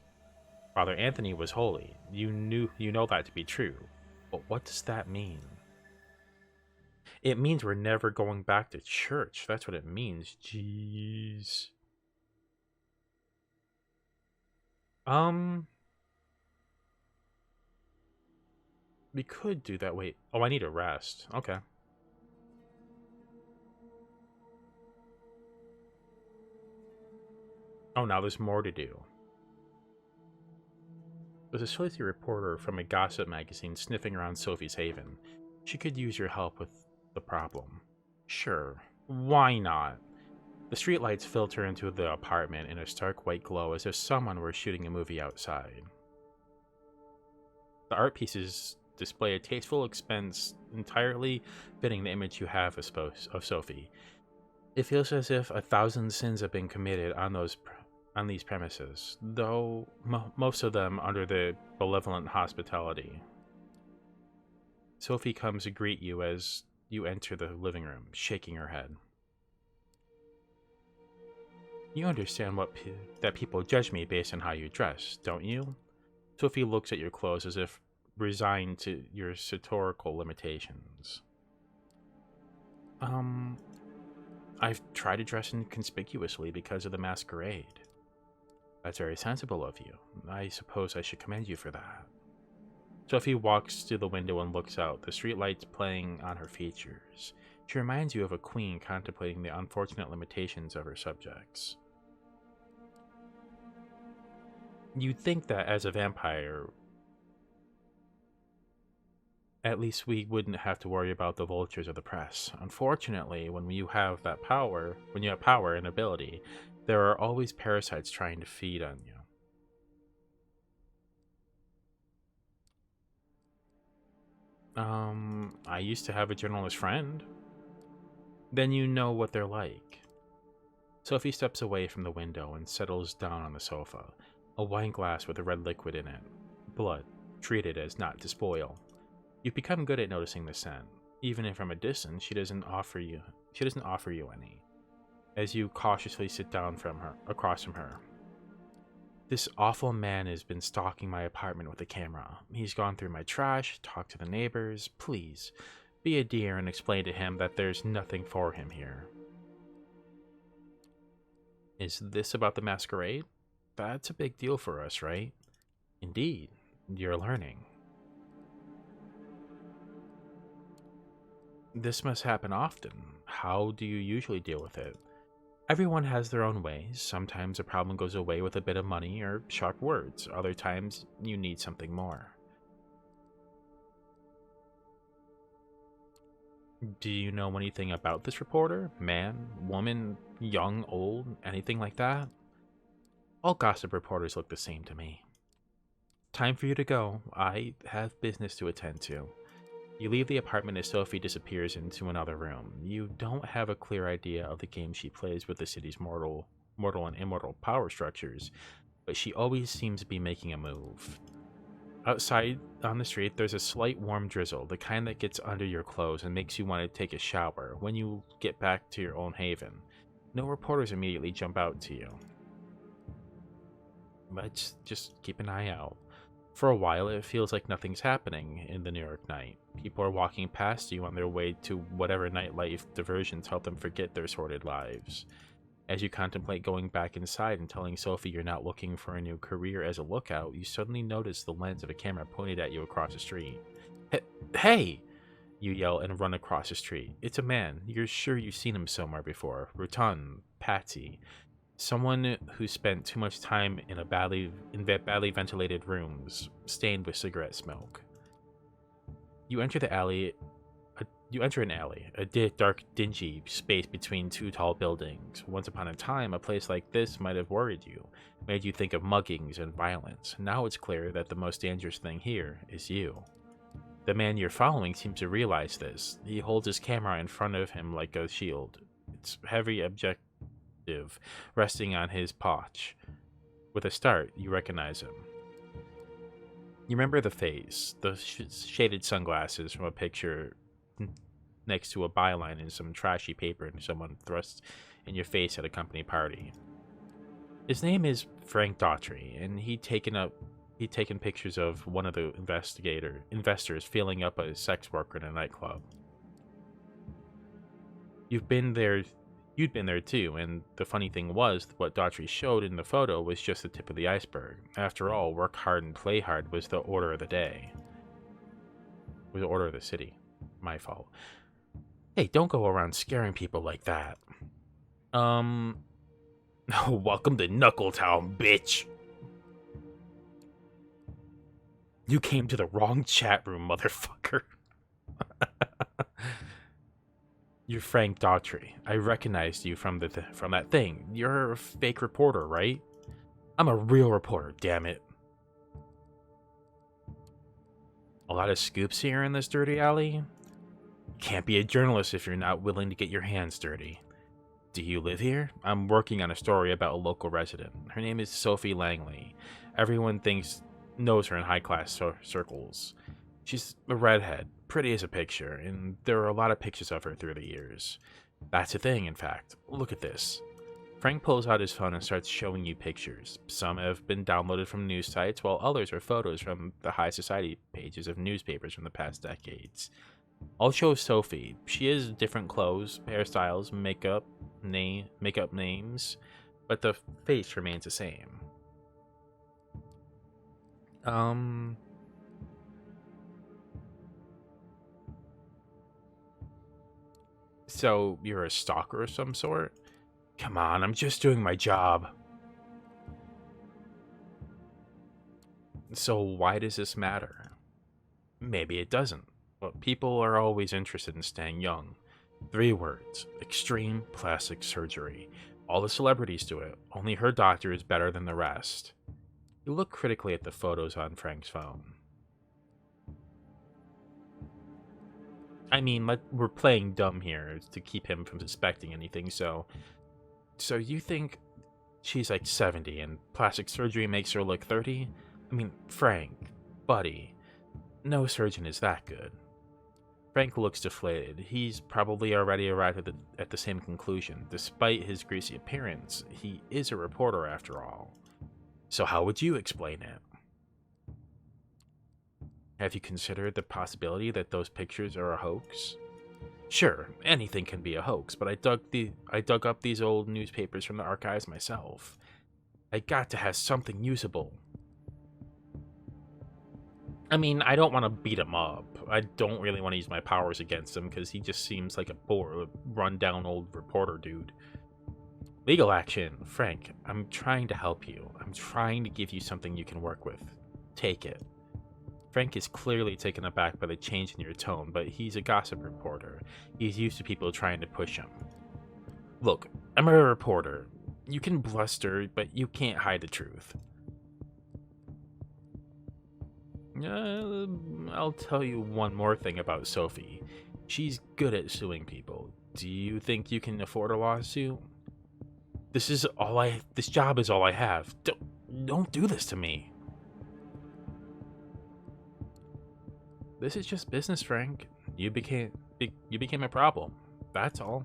Father Anthony was holy. You know that to be true. But what does that mean? It means we're never going back to church. That's what it means. Jeez. Um, we could do that. Wait. Oh, I need a rest. Okay. Oh, now there's more to do. There's a sleazy reporter from a gossip magazine sniffing around Sophie's haven. She could use your help with the problem. Sure. Why not? The streetlights filter into the apartment in a stark white glow as if someone were shooting a movie outside. The art pieces display a tasteful expense entirely fitting the image you have of Sophie. It feels as if 1,000 sins have been committed on these premises, though most of them under the benevolent hospitality. Sophie comes to greet you as you enter the living room, shaking her head. You understand that people judge me based on how you dress, don't you? Sophie looks at your clothes as if resigned to your satirical limitations. I've tried to dress inconspicuously because of the masquerade. That's very sensible of you. I suppose I should commend you for that. Sophie walks to the window and looks out, the streetlights playing on her features. She reminds you of a queen contemplating the unfortunate limitations of her subjects. You'd think that as a vampire, at least we wouldn't have to worry about the vultures of the press. Unfortunately, when you have power and ability, there are always parasites trying to feed on you. I used to have a journalist friend. Then you know what they're like. Sophie steps away from the window and settles down on the sofa, a wine glass with a red liquid in it. Blood, treated as not to spoil. You've become good at noticing the scent. Even if from a distance, she doesn't offer you any. As you cautiously sit down across from her. This awful man has been stalking my apartment with a camera. He's gone through my trash, talked to the neighbors. Please, be a dear and explain to him that there's nothing for him here. Is this about the masquerade? That's a big deal for us, right? Indeed, you're learning. This must happen often. How do you usually deal with it? Everyone has their own ways. Sometimes a problem goes away with a bit of money or sharp words. Other times, you need something more. Do you know anything about this reporter? Man, woman, young, old, anything like that? All gossip reporters look the same to me. Time for you to go. I have business to attend to. You leave the apartment as Sophie disappears into another room. You don't have a clear idea of the game she plays with the city's mortal and immortal power structures, but she always seems to be making a move. Outside on the street, there's a slight warm drizzle, the kind that gets under your clothes and makes you want to take a shower when you get back to your own haven. No reporters immediately jump out to you. Let's just keep an eye out. For a while, it feels like nothing's happening in the New York night. People are walking past you on their way to whatever nightlife diversions help them forget their sordid lives. As you contemplate going back inside and telling Sophie you're not looking for a new career as a lookout, you suddenly notice the lens of a camera pointed at you across the street. Hey! You yell and run across the street. It's a man. You're sure you've seen him somewhere before. Rotund, Patsy. Someone who spent too much time in badly ventilated rooms, stained with cigarette smoke. You enter the alley. You enter an alley, a dark, dingy space between two tall buildings. Once upon a time, a place like this might have worried you, made you think of muggings and violence. Now it's clear that the most dangerous thing here is you. The man you're following seems to realize this. He holds his camera in front of him like a shield. Its heavy objective resting on his paunch. With a start, you recognize him. You remember the face, the shaded sunglasses from a picture next to a byline in some trashy paper and someone thrust in your face at a company party. His name is Frank Daughtry, and he'd taken pictures of one of the investors feeling up a sex worker in a nightclub. You'd been there too, and the funny thing was, what Daughtry showed in the photo was just the tip of the iceberg. After all, work hard and play hard was the order of the day. Was the order of the city. My fault. Hey, don't go around scaring people like that. Welcome to Knuckletown, bitch. You came to the wrong chat room, motherfucker. You're Frank Daughtry. I recognized you from that thing. You're a fake reporter, right? I'm a real reporter, damn it. A lot of scoops here in this dirty alley? Can't be a journalist if you're not willing to get your hands dirty. Do you live here? I'm working on a story about a local resident. Her name is Sophie Langley. Everyone knows her in high-class circles. She's a redhead, pretty as a picture, and there are a lot of pictures of her through the years. That's a thing, in fact. Look at this. Frank pulls out his phone and starts showing you pictures. Some have been downloaded from news sites, while others are photos from the high society pages of newspapers from the past decades. I'll show Sophie. She has different clothes, hairstyles, makeup names, but the face remains the same. So you're a stalker of some sort? Come on, I'm just doing my job. So why does this matter? Maybe it doesn't, but people are always interested in staying young. 3 words: extreme plastic surgery. All the celebrities do it, only her doctor is better than the rest. You look critically at the photos on Frank's phone. I mean, we're playing dumb here to keep him from suspecting anything, so you think she's like 70 and plastic surgery makes her look 30? I mean, Frank, buddy, no surgeon is that good. Frank looks deflated. He's probably already arrived at the same conclusion. Despite his greasy appearance, he is a reporter after all. So how would you explain it? Have you considered the possibility that those pictures are a hoax? Sure, anything can be a hoax, but I dug up these old newspapers from the archives myself. I got to have something usable. I mean, I don't want to beat him up. I don't really want to use my powers against him because he just seems like a poor, run-down old reporter dude. Legal action. Frank, I'm trying to help you. I'm trying to give you something you can work with. Take it. Frank is clearly taken aback by the change in your tone, but he's a gossip reporter. He's used to people trying to push him. Look, I'm a reporter. You can bluster, but you can't hide the truth. I'll tell you one more thing about Sophie. She's good at suing people. Do you think you can afford a lawsuit? This job is all I have. Don't do this to me. This is just business, Frank. You became a problem. That's all.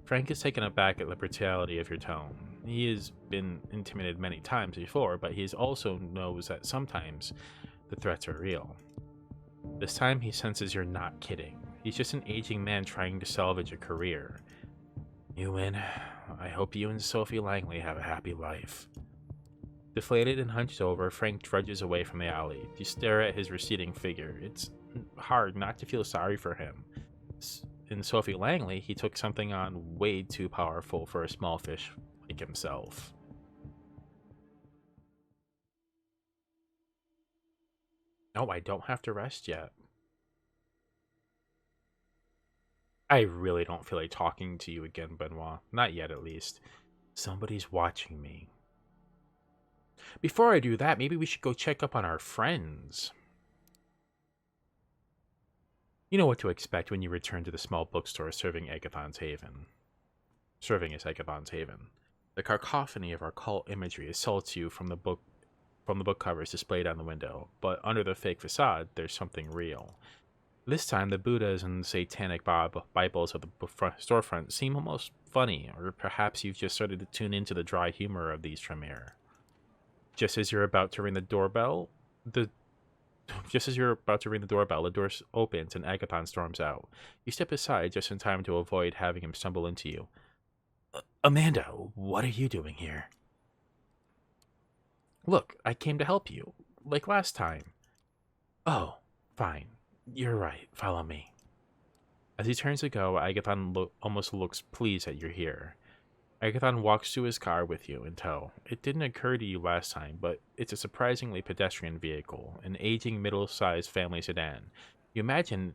Frank is taken aback at the brutality of your tone. He has been intimidated many times before, but he also knows that sometimes the threats are real. This time he senses you're not kidding. He's just an aging man trying to salvage a career. You win. I hope you and Sophie Langley have a happy life. Deflated and hunched over, Frank trudges away from the alley. You stare at his receding figure. It's hard not to feel sorry for him. In Sophie Langley, he took something on way too powerful for a small fish like himself. No, I don't have to rest yet. I really don't feel like talking to you again, Benoit. Not yet, at least. Somebody's watching me. Before I do that, maybe we should go check up on our friends. You know what to expect when you return to the small bookstore serving as Agathon's Haven. The cacophony of occult imagery assaults you from the book covers displayed on the window, but under the fake facade, there's something real. This time, the Buddhas and satanic Bibles of the storefront seem almost funny, or perhaps you've just started to tune into the dry humor of these Tremere. Just as you're about to ring the doorbell, the door opens and Agathon storms out. You step aside just in time to avoid having him stumble into you. Amanda, what are you doing here? Look, I came to help you, like last time. Oh, fine. You're right. Follow me. As he turns to go, Agathon almost looks pleased that you're here. Agathon walks to his car with you in tow. It didn't occur to you last time, but it's a surprisingly pedestrian vehicle, an aging middle-sized family sedan. You imagine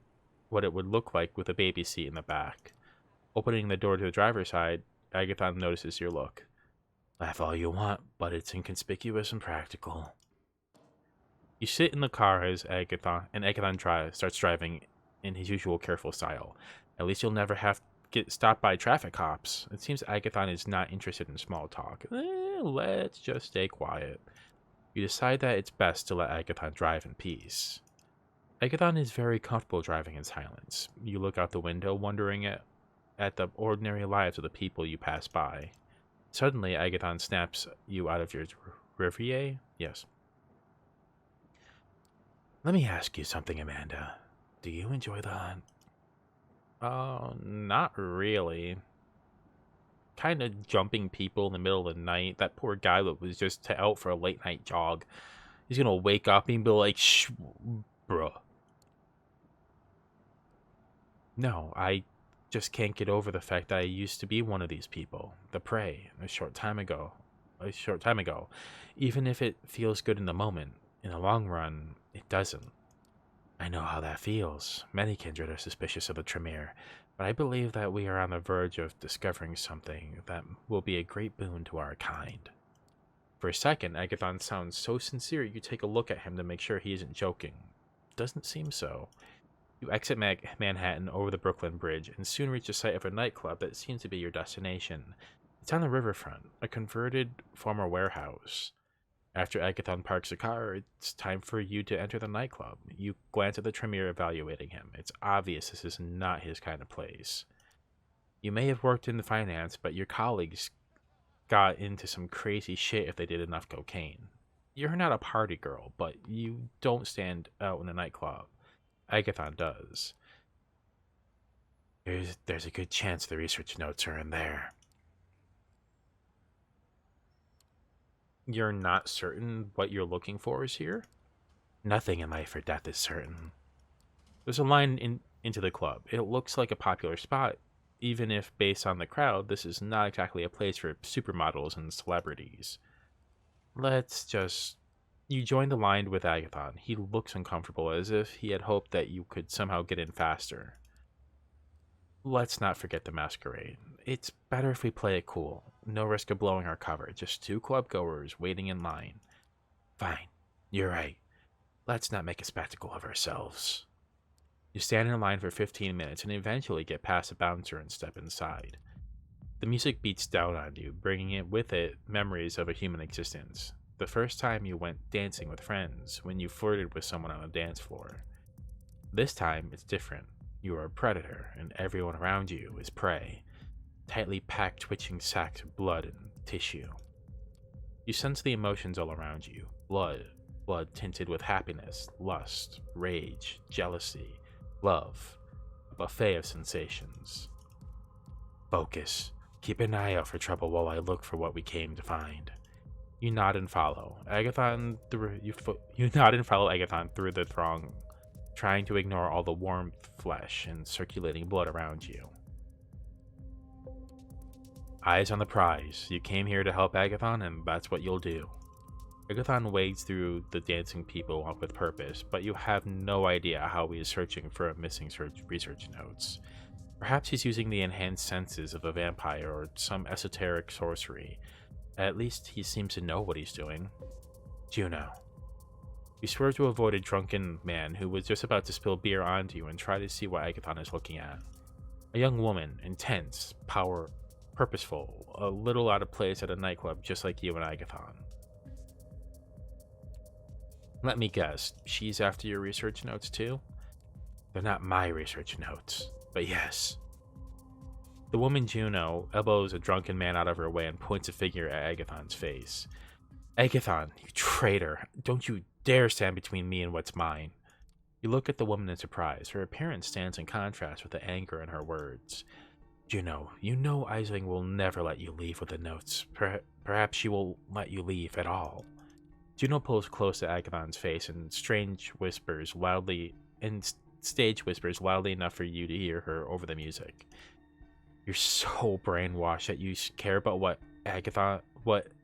what it would look like with a baby seat in the back. Opening the door to the driver's side, Agathon notices your look. Laugh all you want, but it's inconspicuous and practical. You sit in the car as Agathon starts driving in his usual careful style. At least you'll never have to get stopped by traffic cops. It seems Agathon is not interested in small talk. Let's just stay quiet. You decide that it's best to let Agathon drive in peace. Agathon is very comfortable driving in silence. You look out the window, wondering at the ordinary lives of the people you pass by. Suddenly, Agathon snaps you out of your reverie. Yes. Let me ask you something, Amanda. Do you enjoy the hunt? Oh, not really. Kind of jumping people in the middle of the night. That poor guy that was just out for a late night jog. He's gonna wake up and be like, shh, bruh. No, I just can't get over the fact that I used to be one of these people. The prey, a short time ago. Even if it feels good in the moment, in the long run, it doesn't. I know how that feels. Many kindred are suspicious of the Tremere, but I believe that we are on the verge of discovering something that will be a great boon to our kind. For a second, Agathon sounds so sincere you take a look at him to make sure he isn't joking. Doesn't seem so. You exit Manhattan over the Brooklyn Bridge and soon reach the site of a nightclub that seems to be your destination. It's on the riverfront, a converted former warehouse. After Agathon parks the car, it's time for you to enter the nightclub. You glance at the Tremere evaluating him. It's obvious this is not his kind of place. You may have worked in finance, but your colleagues got into some crazy shit if they did enough cocaine. You're not a party girl, but you don't stand out in a nightclub. Agathon does. There's a good chance the research notes are in there. You're not certain what you're looking for is here? Nothing in life or death is certain. There's a line into the club. It looks like a popular spot, even if, based on the crowd, this is not exactly a place for supermodels and celebrities. You join the line with Agathon. He looks uncomfortable, as if he had hoped that you could somehow get in faster. Let's not forget the masquerade. It's better if we play it cool. No risk of blowing our cover. Just two club goers waiting in line. Fine. You're right. Let's not make a spectacle of ourselves. You stand in line for 15 minutes and eventually get past a bouncer and step inside. The music beats down on you, bringing with it memories of a human existence. The first time you went dancing with friends, when you flirted with someone on a dance floor. This time, it's different. You are a predator, and everyone around you is prey. Tightly packed, twitching sacks of blood and tissue. You sense the emotions all around you. Blood tinted with happiness, lust, rage, jealousy, love. A buffet of sensations. Focus. Keep an eye out for trouble while I look for what we came to find. You nod and follow. You nod and follow Agathon through the throng, trying to ignore all the warm flesh and circulating blood around you. Eyes on the prize. You came here to help Agathon, and that's what you'll do. Agathon wades through the dancing people with purpose, but you have no idea how he is searching for missing research notes. Perhaps he's using the enhanced senses of a vampire or some esoteric sorcery. At least he seems to know what he's doing. Juno. You swerve to avoid a drunken man who was just about to spill beer onto you and try to see what Agathon is looking at. A young woman, intense, purposeful, a little out of place at a nightclub just like you and Agathon. Let me guess, she's after your research notes too? They're not my research notes, but yes. The woman Juno elbows a drunken man out of her way and points a finger at Agathon's face. Agathon, you traitor, don't you dare stand between me and what's mine. You look at the woman in surprise. Her appearance stands in contrast with the anger in her words. Juno, you know Aisling will never let you leave with the notes. Perhaps she will let you leave at all. Juno pulls close to Agathon's face and stage whispers loudly enough for you to hear her over the music. You're so brainwashed that you care about what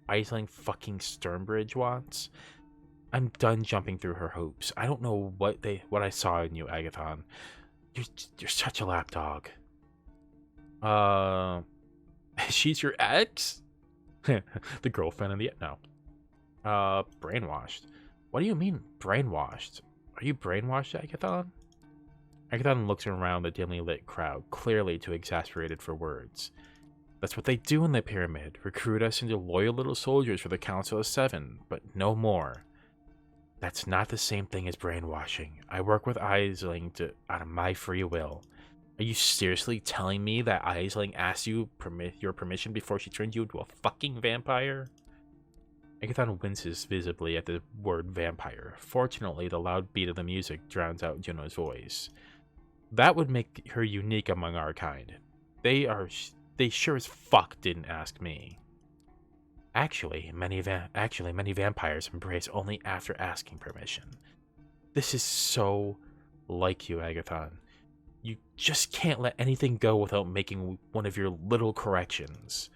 Aisling fucking Sternbridge wants? I'm done jumping through her hoops. I don't know what I saw in you, Agathon. You're such a lapdog. She's your ex? The girlfriend in the no. Brainwashed. What do you mean brainwashed? Are you brainwashed, Agathon? Agathon looks around the dimly lit crowd, clearly too exasperated for words. That's what they do in the pyramid, recruit us into loyal little soldiers for the Council of Seven, but no more. That's not the same thing as brainwashing. I work with Aisling out of my free will. Are you seriously telling me that Aisling asked you your permission before she turned you into a fucking vampire? Agathon winces visibly at the word vampire. Fortunately, the loud beat of the music drowns out Juno's voice. That would make her unique among our kind. They sure as fuck didn't ask me. Actually, many vampires embrace only after asking permission. This is so like you, Agathon. You just can't let anything go without making one of your little corrections.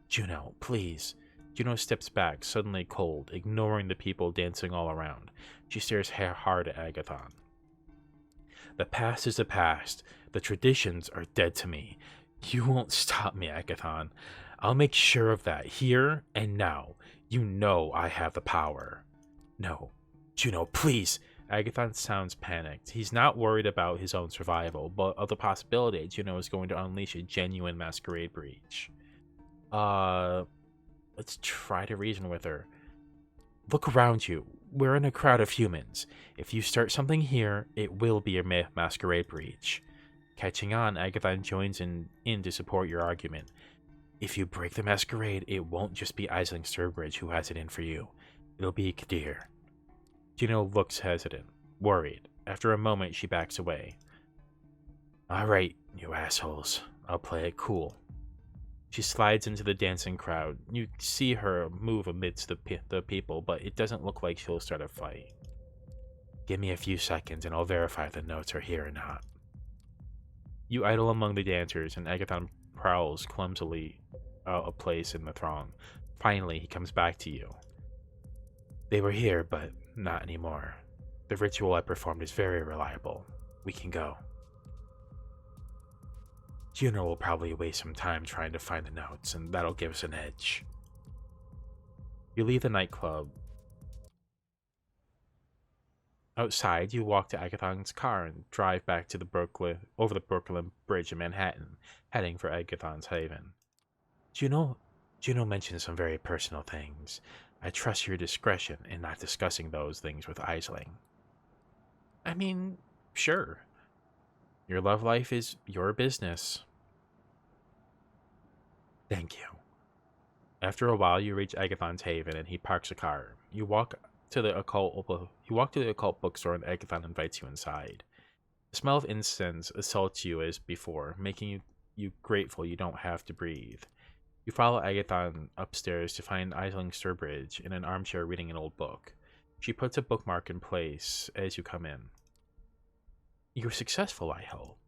Juno, please. Juno steps back, suddenly cold, ignoring the people dancing all around. She stares hard at Agathon. The past is the past. The traditions are dead to me. You won't stop me, Agathon. I'll make sure of that, here and now. You know I have the power. No. Juno, please. Agathon sounds panicked. He's not worried about his own survival, but of the possibility Juno is going to unleash a genuine masquerade breach. Let's try to reason with her. Look around you. We're in a crowd of humans. If you start something here, it will be a masquerade breach. Catching on, Agathon joins in to support your argument. If you break the masquerade, it won't just be Aisling Sturbridge who has it in for you. It'll be Kadir. Juno looks hesitant, worried. After a moment, she backs away. Alright, you assholes. I'll play it cool. She slides into the dancing crowd. You see her move amidst the people, but it doesn't look like she'll start a fight. Give me a few seconds and I'll verify if the notes are here or not. You idle among the dancers, and Agathon prowls clumsily out of place in the throng. Finally, he comes back to you. They were here, but not anymore. The ritual I performed is very reliable. We can go. Juno will probably waste some time trying to find the notes, and that'll give us an edge. You leave the nightclub. Outside, you walk to Agathon's car and drive back to over the Brooklyn Bridge in Manhattan, heading for Agathon's haven. Juno mentioned some very personal things. I trust your discretion in not discussing those things with Aisling. I mean, Sure, your love life is your business. Thank you. After a while, you reach Agathon's haven, and he parks a car. You walk to the occult bookstore, and Agathon invites you inside. The smell of incense assaults you as before, making you grateful you don't have to breathe. You follow Agathon upstairs to find Aisling Sturbridge in an armchair reading an old book. She puts a bookmark in place as you come in. You're successful, I hope.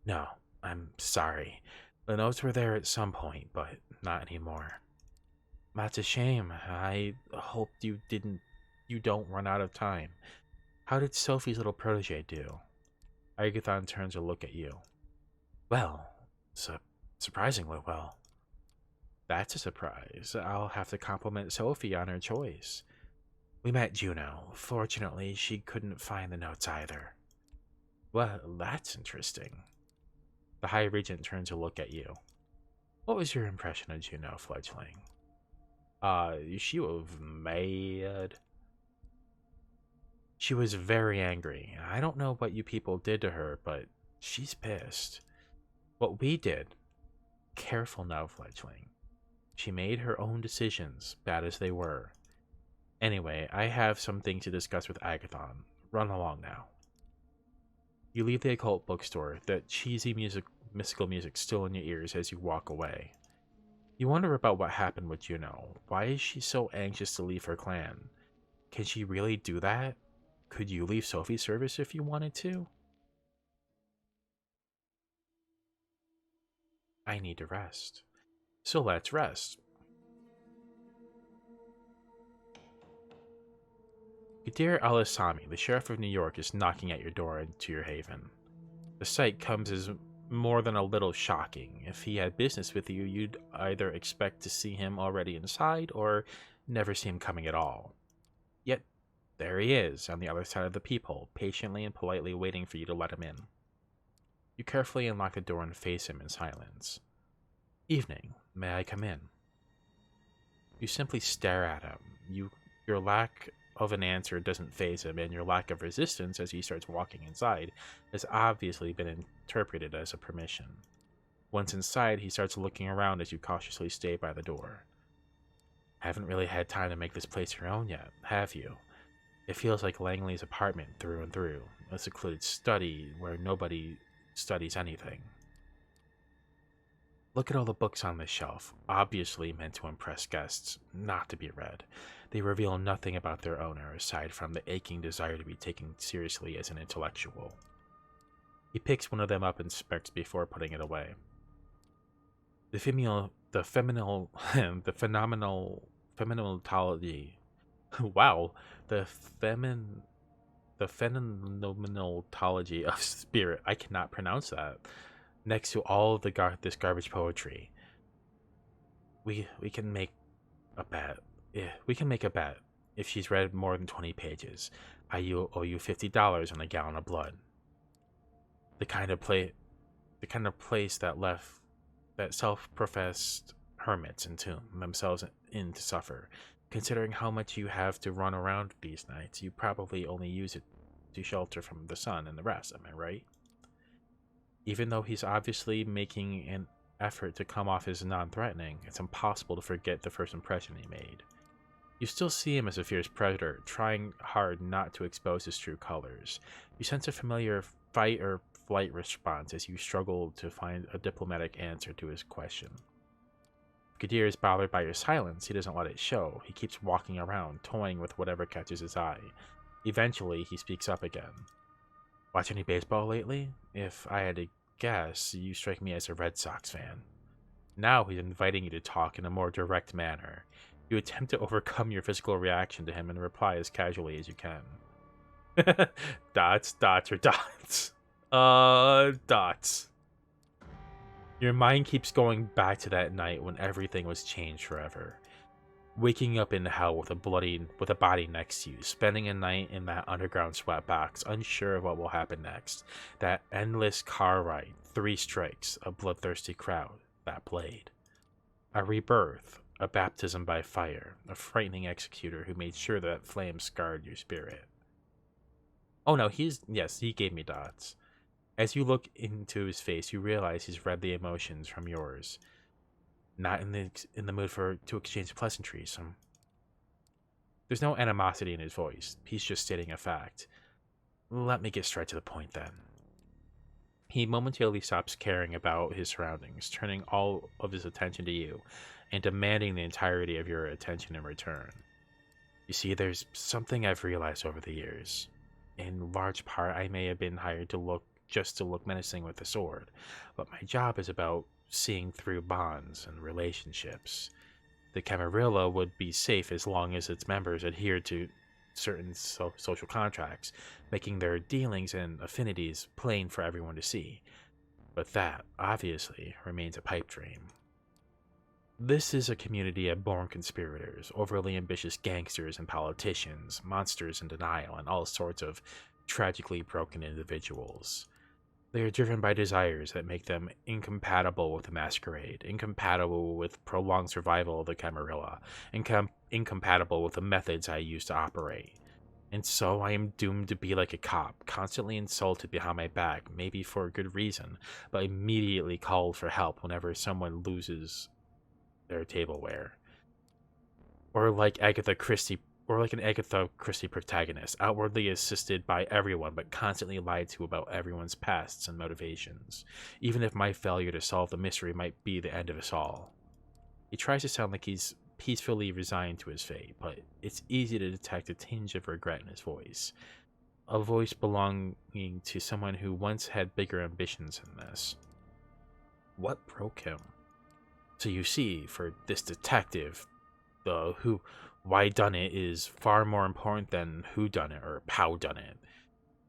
No, I'm sorry. The notes were there at some point, but not anymore. That's a shame. I hoped you don't run out of time. How did Sophie's little protege do? Agathon turns to look at you. Well, surprisingly well. That's a surprise. I'll have to compliment Sophie on her choice. We met Juno. Fortunately, she couldn't find the notes either. Well, that's interesting. The High Regent turns to look at you. What was your impression of Juno, fledgling? She was mad. She was very angry. I don't know what you people did to her, but she's pissed. What we did, careful now, fledgling. She made her own decisions, bad as they were. Anyway, I have something to discuss with Agathon. Run along now. You leave the occult bookstore, that cheesy mystical music still in your ears as you walk away. You wonder about what happened with Juno. Why is she so anxious to leave her clan? Can she really do that? Could you leave Sophie's service if you wanted to? I need to rest. So let's rest. Kadir Al-Assami, the sheriff of New York, is knocking at your door into your haven. The sight comes as more than a little shocking. If he had business with you, you'd either expect to see him already inside or never see him coming at all. Yet, there he is, on the other side of the peephole, patiently and politely waiting for you to let him in. You carefully unlock the door and face him in silence. Evening, may I come in? You simply stare at him. Your lack of an answer doesn't faze him, and your lack of resistance as he starts walking inside has obviously been interpreted as a permission. Once inside, he starts looking around as you cautiously stay by the door. Haven't really had time to make this place your own yet, have you? It feels like Langley's apartment through and through, a secluded study where nobody studies anything. Look at all the books on this shelf, obviously meant to impress guests, not to be read. They reveal nothing about their owner aside from the aching desire to be taken seriously as an intellectual. He picks one of them up and inspects before putting it away. The phenomenology. Wow, the phenomenology of spirit. I cannot pronounce that. Next to all of this garbage poetry, we can make a bet. Yeah, we can make a bet. If she's read more than 20 pages, owe you $50 and a gallon of blood. The kind of place that self-professed hermits entomb themselves in to suffer. Considering how much you have to run around these nights, you probably only use it to shelter from the sun and the rest. Am I right? Even though he's obviously making an effort to come off as non-threatening, it's impossible to forget the first impression he made. You still see him as a fierce predator, trying hard not to expose his true colors. You sense a familiar fight or flight response as you struggle to find a diplomatic answer to his question. If Kadir is bothered by your silence, he doesn't let it show. He keeps walking around, toying with whatever catches his eye. Eventually, he speaks up again. Watch any baseball lately? If I had to guess, you strike me as a Red Sox fan. Now he's inviting you to talk in a more direct manner. You attempt to overcome your physical reaction to him and reply as casually as you can. Dots, dots, or dots? Dots. Your mind keeps going back to that night when everything was changed forever. Waking up in hell with a body next to you, spending a night in that underground sweatbox, unsure of what will happen next. That endless car ride, 3 strikes, a bloodthirsty crowd, that blade. A rebirth, a baptism by fire, a frightening executor who made sure that flame scarred your spirit. Oh no, yes, he gave me dots. As you look into his face, you realize he's read the emotions from yours. Not in the mood for to exchange pleasantries. There's no animosity in his voice. He's just stating a fact. Let me get straight to the point then. He momentarily stops caring about his surroundings, turning all of his attention to you and demanding the entirety of your attention in return. You see, there's something I've realized over the years. In large part, I may have been hired to look menacing with a sword, but my job is about seeing through bonds and relationships. The Camarilla would be safe as long as its members adhered to certain social contracts, making their dealings and affinities plain for everyone to see. But that, obviously, remains a pipe dream. This is a community of born conspirators, overly ambitious gangsters and politicians, monsters in denial, and all sorts of tragically broken individuals. They are driven by desires that make them incompatible with the Masquerade, incompatible with prolonged survival of the Camarilla, incompatible with the methods I use to operate. And so I am doomed to be like a cop, constantly insulted behind my back, maybe for a good reason, but immediately called for help whenever someone loses their tableware. Or like Agatha Christie or like an Agatha Christie protagonist, outwardly assisted by everyone but constantly lied to about everyone's pasts and motivations, even if my failure to solve the mystery might be the end of us all. He tries to sound like he's peacefully resigned to his fate, but it's easy to detect a tinge of regret in his voice. A voice belonging to someone who once had bigger ambitions than this. What broke him? So you see, for this detective, the who why done it is far more important than who done it or how done it.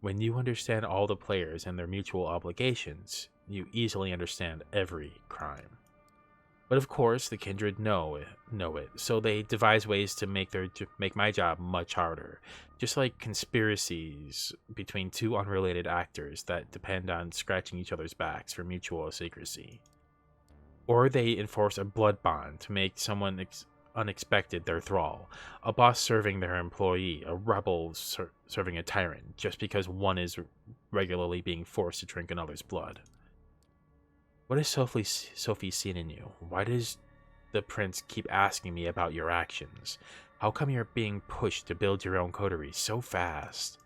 When you understand all the players and their mutual obligations, you easily understand every crime. But of course, the kindred know it, so they devise ways to make my job much harder. Just like conspiracies between two unrelated actors that depend on scratching each other's backs for mutual secrecy. Or they enforce a blood bond to make someone unexpected their thrall, a boss serving their employee, a rebel serving a tyrant, just because one is regularly being forced to drink another's blood. What has Sophie seen in you? Why does the prince keep asking me about your actions? How come you're being pushed to build your own coterie so fast?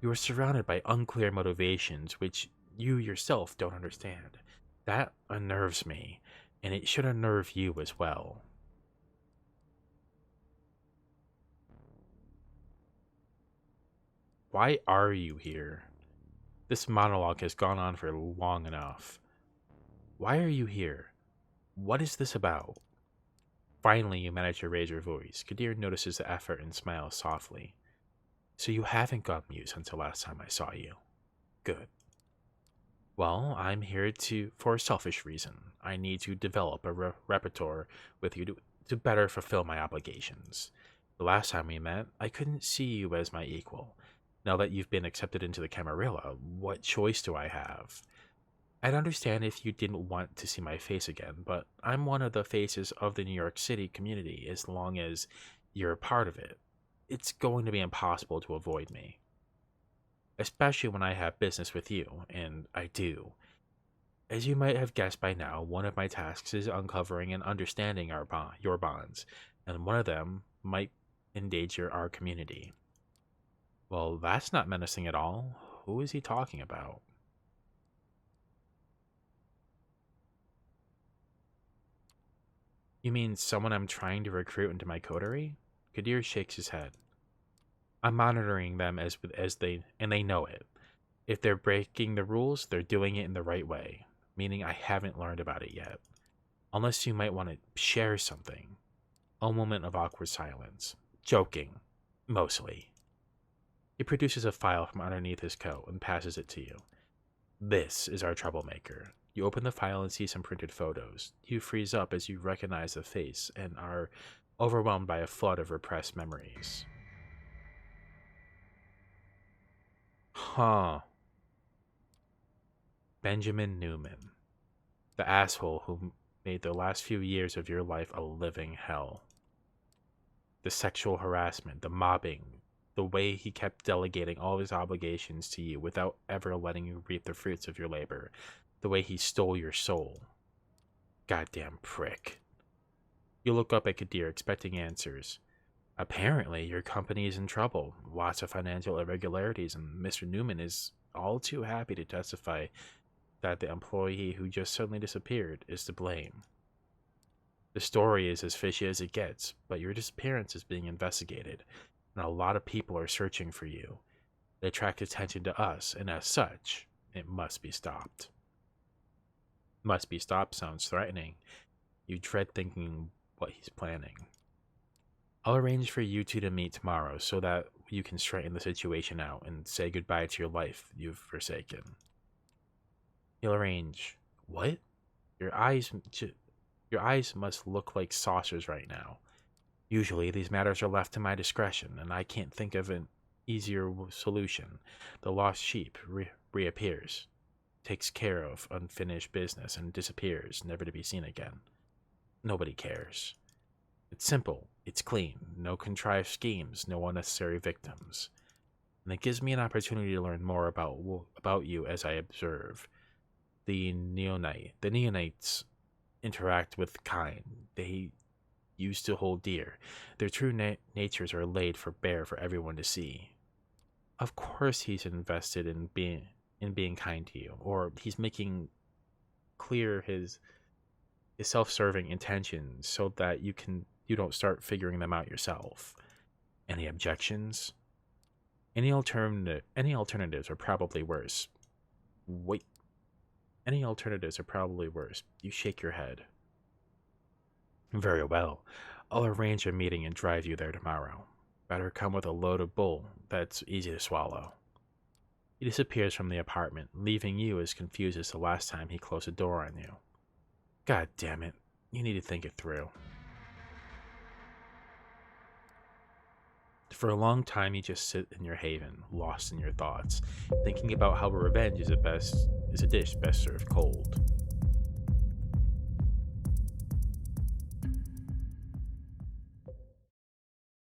You are surrounded by unclear motivations which you yourself don't understand. That unnerves me, and it should unnerve you as well. Why are you here? This monologue has gone on for long enough. Why are you here? What is this about? Finally, you manage to raise your voice. Kadir notices the effort and smiles softly. So you haven't gone mute since the last time I saw you. Good. Well, I'm here for a selfish reason. I need to develop a repertoire with you to better fulfill my obligations. The last time we met, I couldn't see you as my equal. Now that you've been accepted into the Camarilla, what choice do I have? I'd understand if you didn't want to see my face again, but I'm one of the faces of the New York City community as long as you're a part of it. It's going to be impossible to avoid me, especially when I have business with you, and I do. As you might have guessed by now, one of my tasks is uncovering and understanding your bonds, and one of them might endanger our community. Well, that's not menacing at all. Who is he talking about? You mean someone I'm trying to recruit into my coterie? Kadir shakes his head. I'm monitoring them and they know it. If they're breaking the rules, they're doing it in the right way, meaning I haven't learned about it yet. Unless you might want to share something. A moment of awkward silence. Joking. Mostly. He produces a file from underneath his coat and passes it to you. This is our troublemaker. You open the file and see some printed photos. You freeze up as you recognize the face and are overwhelmed by a flood of repressed memories. Huh. Benjamin Newman. The asshole who made the last few years of your life a living hell. The sexual harassment, the mobbing, The way he kept delegating all his obligations to you without ever letting you reap the fruits of your labor. The way he stole your soul. Goddamn prick. You look up at Kadir expecting answers. Apparently, your company is in trouble. Lots of financial irregularities, and Mr. Newman is all too happy to testify that the employee who just suddenly disappeared is to blame. The story is as fishy as it gets, but your disappearance is being investigated, and a lot of people are searching for you. They attract attention to us, and as such, it must be stopped. Must be stopped sounds threatening. You dread thinking what he's planning. I'll arrange for you two to meet tomorrow so that you can straighten the situation out and say goodbye to your life you've forsaken. He'll arrange. What? Your eyes, your eyes must look like saucers right now. Usually, these matters are left to my discretion, and I can't think of an easier solution. The lost sheep reappears, takes care of unfinished business, and disappears, never to be seen again. Nobody cares. It's simple, it's clean, no contrived schemes, no unnecessary victims. And it gives me an opportunity to learn more about you as I observe. The neonites interact with kind. They used to hold dear. Their true natures are laid bare for everyone to see. Of course he's invested in being kind to you, or he's making clear his self-serving intentions so that you don't start figuring them out yourself. Any objections? Any alternatives are probably worse. Wait. Any alternatives are probably worse. You shake your head. Very well. I'll arrange a meeting and drive you there tomorrow. Better come with a loaded bull that's easy to swallow. He disappears from the apartment, leaving you as confused as the last time he closed the door on you. God damn it. You need to think it through. For a long time, you just sit in your haven, lost in your thoughts, thinking about how revenge is a dish best served cold.